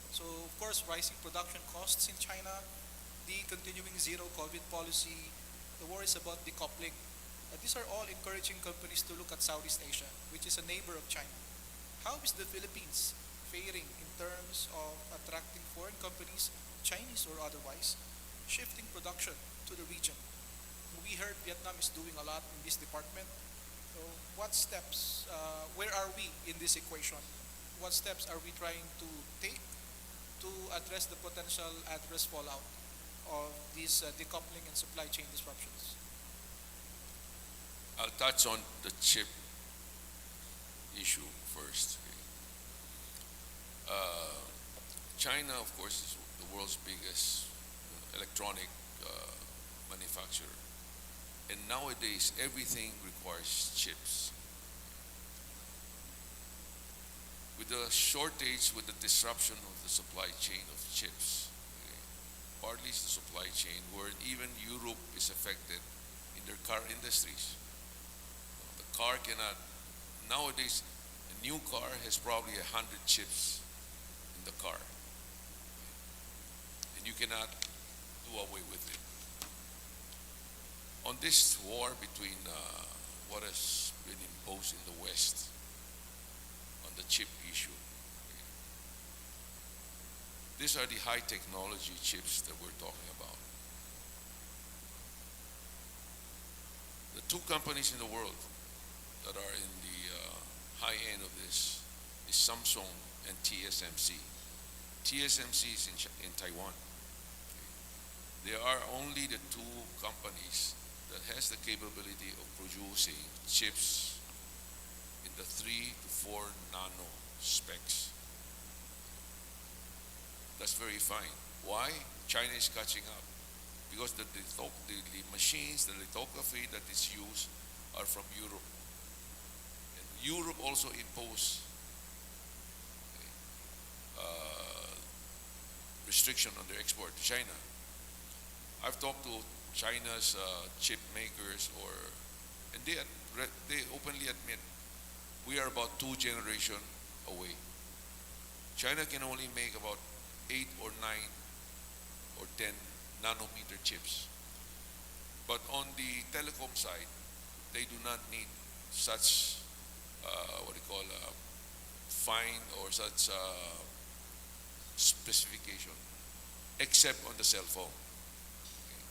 So, of course, rising production costs in China, the continuing zero COVID policy, the worries about decoupling. These are all encouraging companies to look at Southeast Asia, which is a neighbor of China. How is the Philippines faring in terms of attracting foreign companies, Chinese or otherwise, shifting production to the region? We heard Vietnam is doing a lot in this department. So what steps, where are we in this equation? What steps are we trying to take to address the potential adverse fallout of these decoupling and supply chain disruptions? I'll touch on the chip issue first. China, of course, is the world's biggest electronic manufacturer. And nowadays, everything requires chips. With the shortage, with the disruption of the supply chain of chips, partly it's the supply chain, where even Europe is affected in their car industries. The car cannot, nowadays, a new car has probably 100 chips in the car. And you cannot do away with it. On this war between what has been imposed in the West on the chip issue, these are the high technology chips that we're talking about. The two companies in the world that are in the high end of this is Samsung and TSMC. TSMC is in Taiwan. There are only the two companies that has the capability of producing chips in the 3 to 4 nano specs. That's very fine. Why? China is catching up. Because the machines, the lithography that is used are from Europe. And Europe also imposed restriction on their export to China. I've talked to China's chip makers, and they openly admit we are about 2 generations away. China can only make about 8 or 9 or 10 nanometer chips. But on the telecom side, they do not need such what do you call, fine or such specification, except on the cell phone. Okay.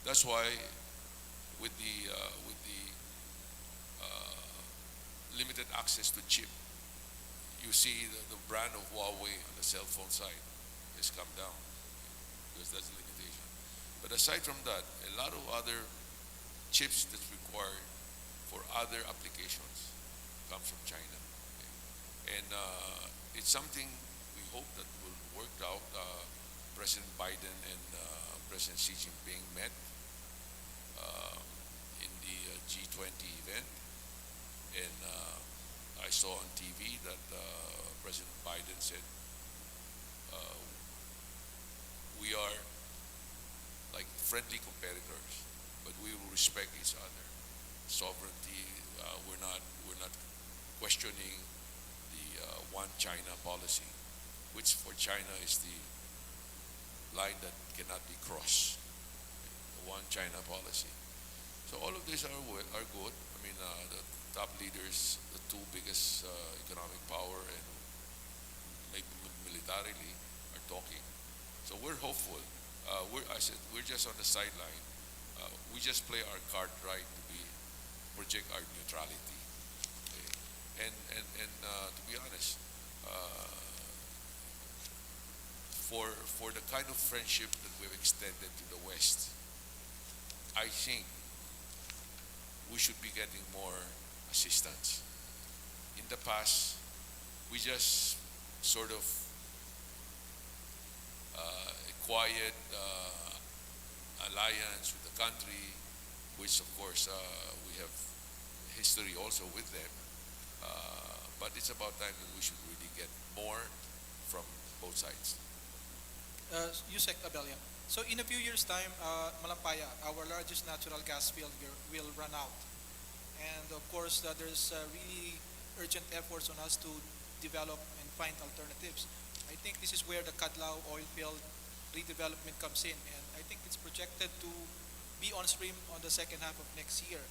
That's why with the limited access to chip, you see the brand of Huawei on the cell phone side has come down because that's the limitation. But aside from that, a lot of other chips that's required for other applications comes from China. Okay. And it's something we hope that will work out. President Biden and President Xi Jinping met in the G20 event, and I saw on TV that President Biden said, we are like friendly competitors, but we will respect each other. Sovereignty, we're not questioning the one China policy, which for China is the line that cannot be crossed. The one China policy. So all of these are good. I mean, the top leaders, the two biggest economic power and maybe militarily are talking. So we're hopeful. I said we're just on the sideline. We just play our card right to project our neutrality. Okay? And to be honest, for the kind of friendship that we've extended to the West, I think we should be getting more assistance. In the past, we just sort of a quiet alliance with the country, which of course we have history also with them. But it's about time that we should really get more from both sides. Yusek Abellia. So in a few years' time, Malampaya, our largest natural gas field, will run out. And of course, there's really urgent efforts on us to develop and find alternatives. I think this is where the Kadlao oil field redevelopment comes in. And I think it's projected to be on stream on the second half of next year.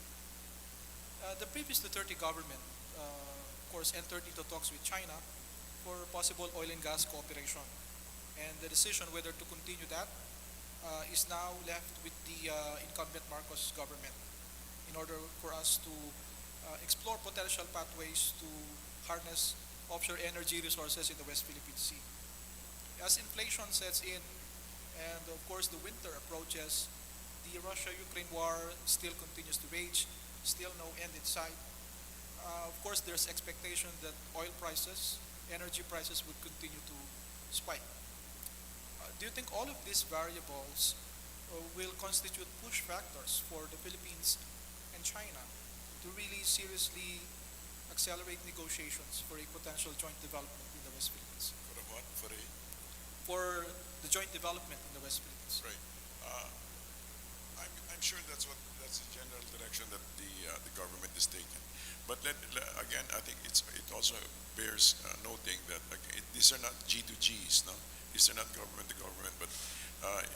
The previous Duterte government, of course, entered into talks with China for possible oil and gas cooperation. And the decision whether to continue that is now left with the incumbent Marcos government in order for us to explore potential pathways to harness offshore energy resources in the West Philippine Sea. As inflation sets in and of course the winter approaches, the Russia-Ukraine war still continues to rage, still no end in sight. Of course, there's expectation that oil prices, energy prices would continue to spike. Do you think all of these variables will constitute push factors for the Philippines and China to really seriously accelerate negotiations for a potential joint development in the West Philippines? For a what? For the joint development in the West Philippines. Right. I'm sure that's the general direction that the government is taking. But again, I think it also bears noting that these are not G2Gs, no. These are not government to government, but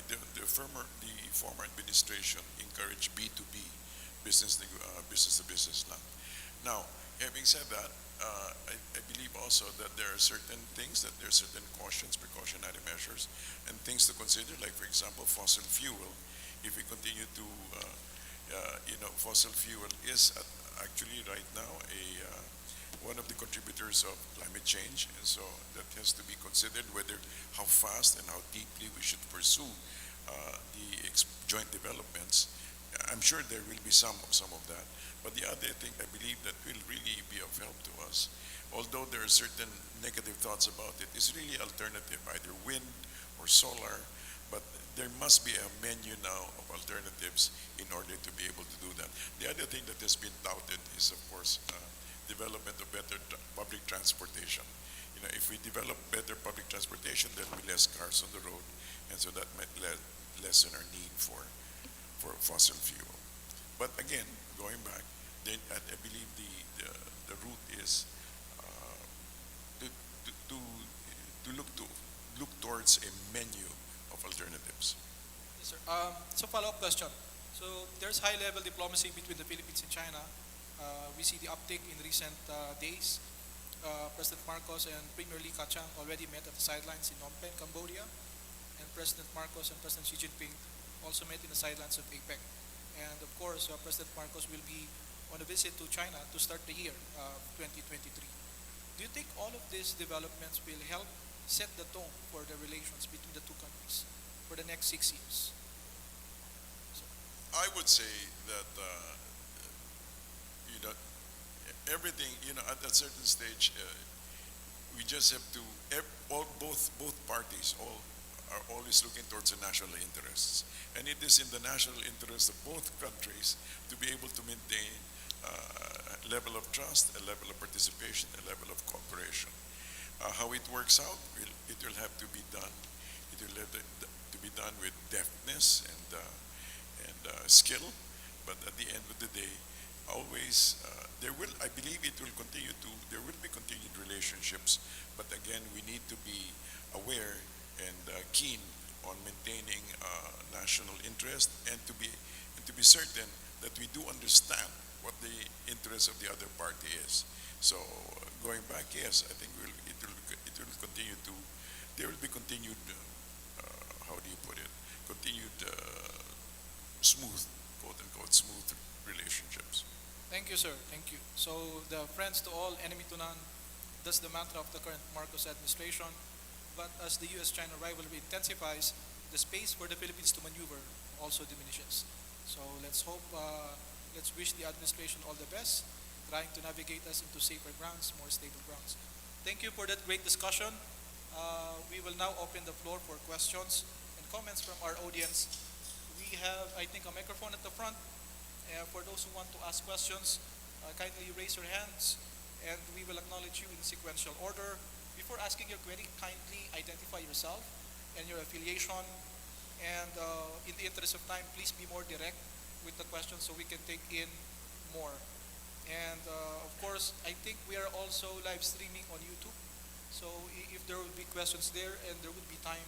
the former administration encouraged B2B, business to business lang. Now, having said that, I believe also that there are certain things that there are certain precautionary measures, and things to consider. Like for example, fossil fuel. If we continue to, fossil fuel is actually right now one of the contributors of climate change, and so that has to be considered how fast and how deeply we should pursue the joint developments. I'm sure there will be some of that, but the other thing I believe that will really be of help to us, although there are certain negative thoughts about it, is really alternative, either wind or solar, but there must be a menu now of alternatives in order to be able to do that. The other thing that has been touted is, of course, development of better public transportation. If we develop better public transportation, there will be less cars on the road, and so that might lessen our need for fossil fuel. But again, going back, then I believe the route is to look towards a menu of alternatives. Yes, sir. So follow-up question. So there's high-level diplomacy between the Philippines and China. We see the uptick in recent days. President Marcos and Premier Li Keqiang already met at the sidelines in Phnom Penh, Cambodia, and President Marcos and President Xi Jinping also met in the sidelines of APEC. And of course, President Marcos will be on a visit to China to start the year 2023. Do you think all of these developments will help set the tone for the relations between the two countries for the next 6 years? I would say that you know everything at a certain stage we just have to both parties all are always looking towards the national interests, and it is in the national interest of both countries to be able to maintain a level of trust, a level of participation, a level of cooperation. How it works out, it will have to be done. It will have to be done with deftness and skill, but at the end of the day, always I believe there will be continued relationships, but again, we need to be aware and keen on maintaining national interest and to be certain that we do understand what the interest of the other party is. So going back, yes, I think it will continue to, there will be continued how do you put it, continued smooth, quote unquote, smooth relationships. Thank you, sir. Thank you. So the friends to all, enemy to none, that's the mantra of the current Marcos administration. But as the U.S.-China rivalry intensifies, the space for the Philippines to maneuver also diminishes. So let's hope, let's wish the administration all the best, trying to navigate us into safer grounds, more stable grounds. Thank you for that great discussion. We will now open the floor for questions and comments from our audience. We have, I think, a microphone at the front. For those who want to ask questions, kindly raise your hands and we will acknowledge you in sequential order. Before asking your query, kindly identify yourself and your affiliation. And in the interest of time, please be more direct with the questions so we can take in more. And of course, I think we are also live streaming on YouTube. So if there will be questions there and there would be time,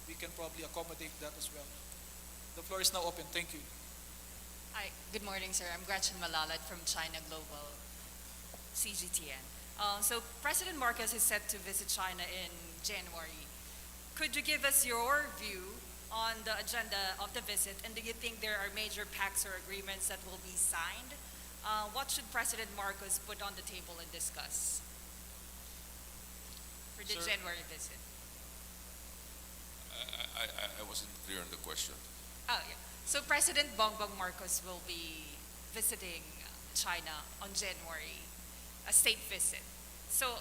we can probably accommodate that as well. The floor is now open. Thank you. Hi, good morning, sir. I'm Gretchen Malalat from China Global CGTN. So President Marcos is set to visit China in January. Could you give us your view on the agenda of the visit, and do you think there are major pacts or agreements that will be signed? What should President Marcos put on the table and discuss for the Sir. January visit? I wasn't clear on the question. Oh, yeah. So President Bongbong Marcos will be visiting China on January, a state visit. So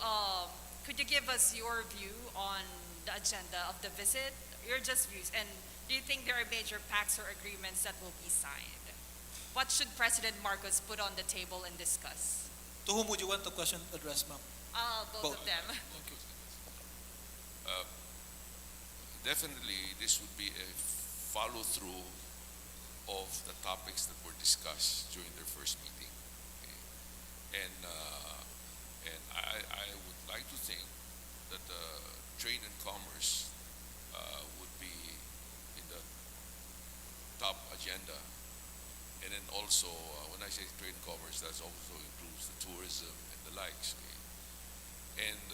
could you give us your view on the agenda of the visit, your just views, and do you think there are major pacts or agreements that will be signed? What should President Marcos put on the table and discuss? To whom would you want the question addressed, ma'am? Both of them. Thank you. Definitely, this would be a follow-through of the topics that were discussed during their first meeting. Okay. And I would like to think that trade and commerce would be in the top agenda. And then also, when I say trade and commerce, that also includes the tourism and the likes. Okay. And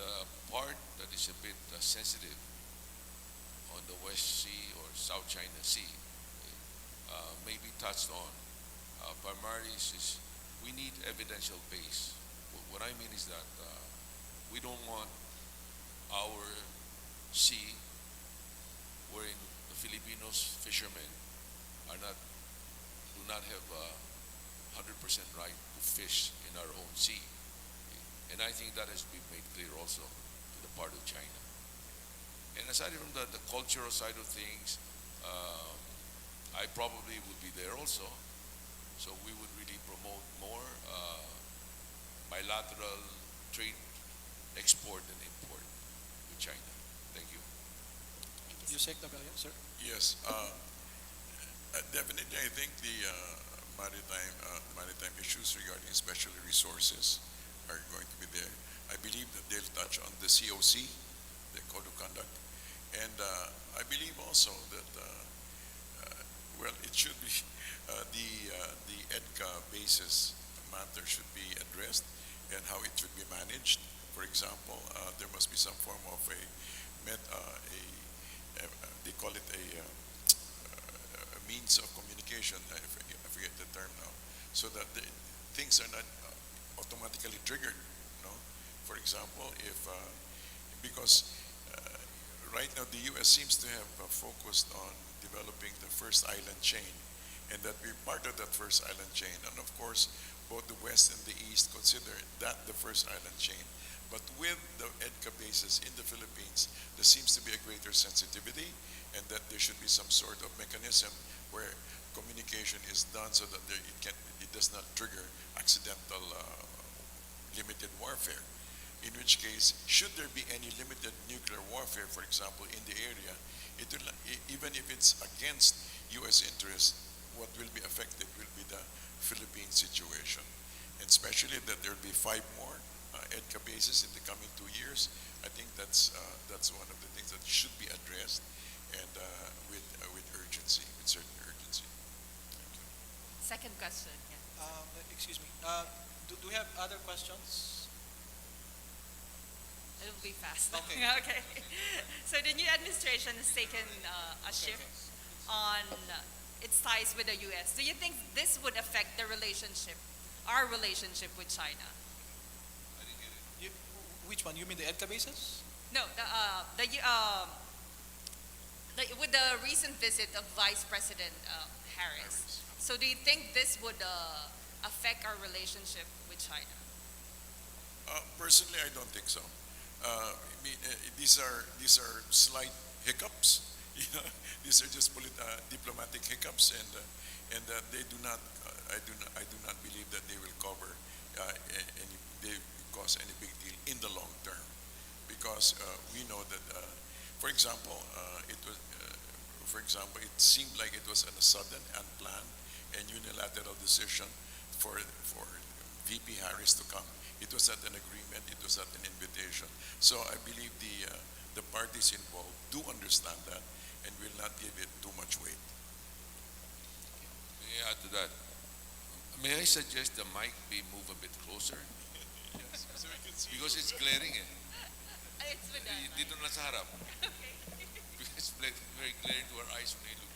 part that is a bit sensitive on the West Sea or South China Sea may be touched on. Primarily is we need evidential base. What I mean is that we don't want our sea wherein the Filipinos fishermen do not have 100% right to fish in our own sea. Okay. And I think that has been made clear also to the part of China. And aside from the cultural side of things, I probably would be there also. So we would really promote more bilateral trade, export and import with China. Thank you. Yusek Tabella, sir. Yes, definitely. I think the maritime issues regarding special resources are going to be there. I believe that they'll touch on the COC, the Code of Conduct, and I believe also that well, it should be the EDCA basis matter should be addressed and how it should be managed. For example, there must be some form of they call it a means of communication. I forget the term now, so that things are not automatically triggered. No, for example, if because right now the U.S. seems to have focused on developing the first island chain, and that we're part of that first island chain. And of course, both the West and the East consider that the first island chain. But with the EDCA bases in the Philippines, there seems to be a greater sensitivity, and that there should be some sort of mechanism where communication is done so that it does not trigger accidental limited warfare. In which case, should there be any limited nuclear warfare, for example, in the area, even if it's against U.S. interests, what will be affected will be the Philippine situation. And especially that there will be 5 more EDCA bases in the coming 2 years. I think that's one of the things that should be addressed, and with urgency, with certain urgency. Second question. Yeah. Excuse me. Do we have other questions? It'll be fast. Okay. Okay. So the new administration has taken a shift on its ties with the U.S. Do you think this would affect the relationship, our relationship with China? Which one? You mean the EDCA bases? No, with the recent visit of Vice President Harris. So do you think this would affect our relationship with China? Personally, I don't think so. I mean, these are slight hiccups. You know, these are just diplomatic hiccups, and they do not. I do not believe that they will cover they cause any big deal in the long term, because we know that, for example, it seemed like it was a sudden, unplanned, and unilateral decision for VP Harris to come. It was at an agreement. It was at an invitation. So I believe the parties involved do understand that and will not give it too much weight. May I add to that? May I suggest the mic be moved a bit closer? Yes, so we can see. Because it's glaring eh. It's with Dito na sa harap. Okay. It's very glaring to our eyes when we look.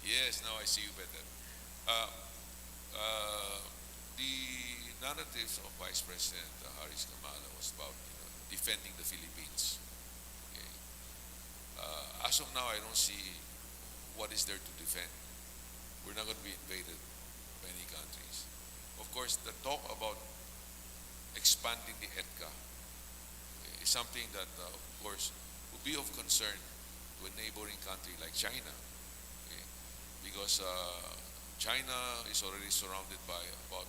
Yes, now I see you better. The narratives of Vice President Harris Kamala was about defending the Philippines. Okay. As of now, I don't see what is there to defend. We're not going to be invaded by any countries. Of course, the talk about expanding the EDCA is something that, of course, would be of concern to a neighboring country like China. Okay. Because China is already surrounded by about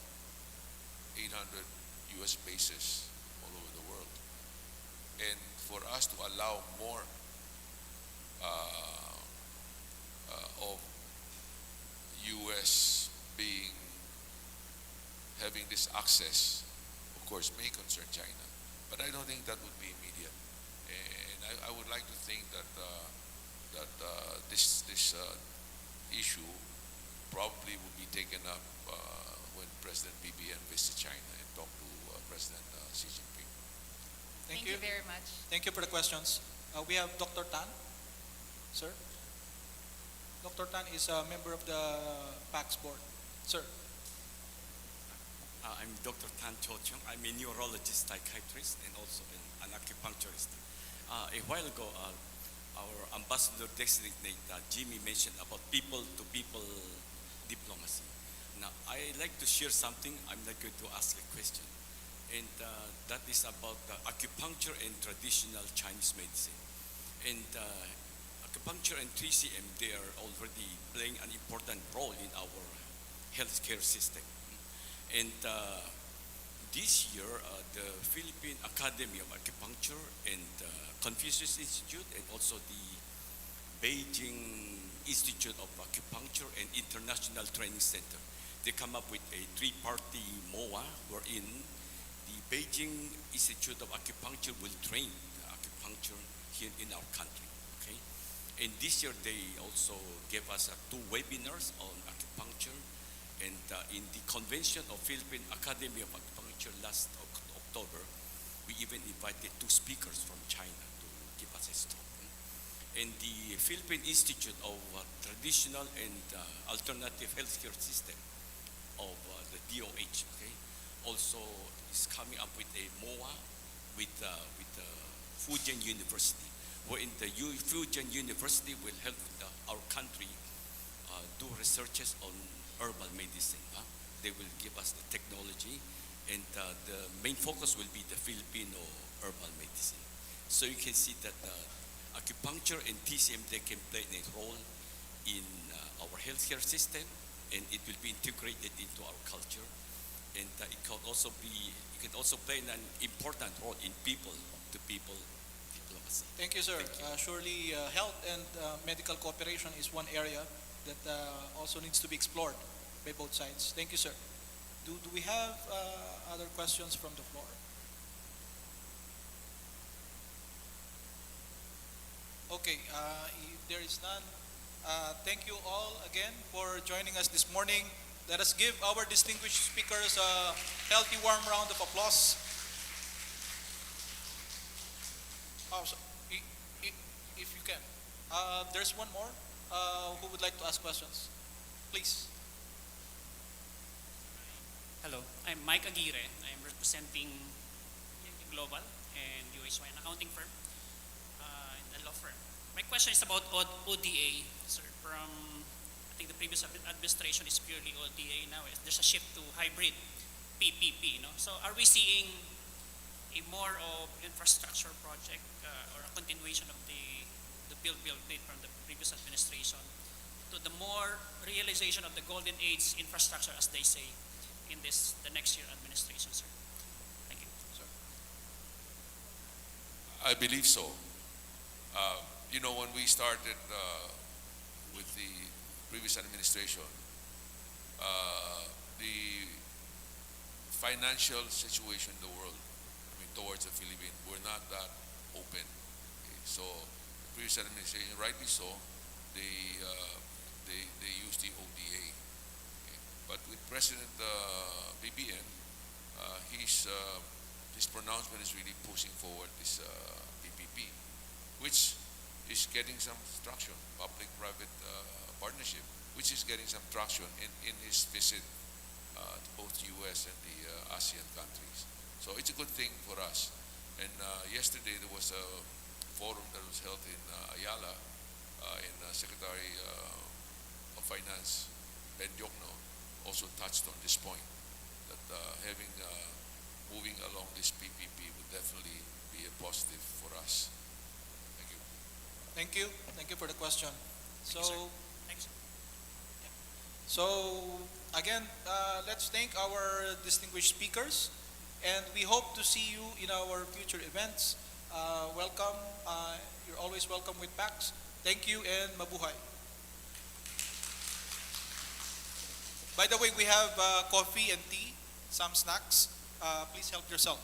800 U.S. bases all over the world. And for us to allow more of U.S. having this access, of course, may concern China. But I don't think that would be immediate. And I would like to think that this issue probably will be taken up when President BBM visits China and talk to President Xi Jinping. Thank you very much. Thank you for the questions. We have Dr. Tan. Sir? Dr. Tan is a member of the PACS board. Sir? I'm Dr. Tan Cho Chung. I'm a neurologist, psychiatrist, and also an acupuncturist. A while ago, our ambassador designate Jimmy mentioned about people-to-people diplomacy. Now, I like to share something. I'm not going to ask a question. And that is about acupuncture and traditional Chinese medicine. And acupuncture and TCM, they are already playing an important role in our healthcare system. And this year, the Philippine Academy of Acupuncture and Confucius Institute and also the Beijing Institute of Acupuncture and International Training Center, they come up with a 3-party MOA wherein the Beijing Institute of Acupuncture will train the acupuncture here in our country. Okay, and this year they also gave us 2 webinars on acupuncture And in the convention of Philippine Academy of Acupuncture last October, we even invited 2 speakers from China to give us a talk. And the Philippine Institute of Traditional and Alternative Healthcare System of the DOH, okay, also is coming up with a MOA with Fujian University, where in the Fujian University will help our country do researches on herbal medicine. They will give us the technology, and the main focus will be the Filipino herbal medicine. So you can see that acupuncture and TCM, they can play a role in our healthcare system, and it will be integrated into our culture. And it can also play an important role in people-to-people diplomacy. Thank you, sir. Surely health and medical cooperation is one area that also needs to be explored by both sides. Thank you, sir. Do we have other questions from the floor? Okay, if there is none, thank you all again for joining us this morning. Let us give our distinguished speakers a healthy, warm round of applause. Oh, so, if you can. There's one more who would like to ask questions. Please. Hello, I'm Mike Aguirre. I'm representing Global and UHY, an accounting firm, and a law firm. My question is about ODA, sir. From, I think the previous administration is purely ODA now. There's a shift to hybrid PPP, no? So are we seeing a more of infrastructure project or a continuation of the build from the previous administration to the more realization of the golden age infrastructure, as they say, in the next year administration, sir? Thank you. Sir. I believe so. When we started with the previous administration, the financial situation in the world, towards the Philippines, were not that open. Okay? So the previous administration, rightly so, they used the ODA. Okay? But with President BBM, his pronouncement is really pushing forward this PPP, which is getting some traction, public-private partnership, which is getting some traction in his visit to both U.S. and the ASEAN countries. So it's a good thing for us. And yesterday there was a forum that was held in Ayala, and Secretary of Finance Ben Diokno also touched on this point, that moving along this PPP would definitely be a positive for us. Thank you. Thank you. Thank you for the question. So, Thanks, sir. so again, let's thank our distinguished speakers, and we hope to see you in our future events. Welcome. You're always welcome with PAX. Thank you and mabuhay. By the way, we have coffee and tea, some snacks. Please help yourself.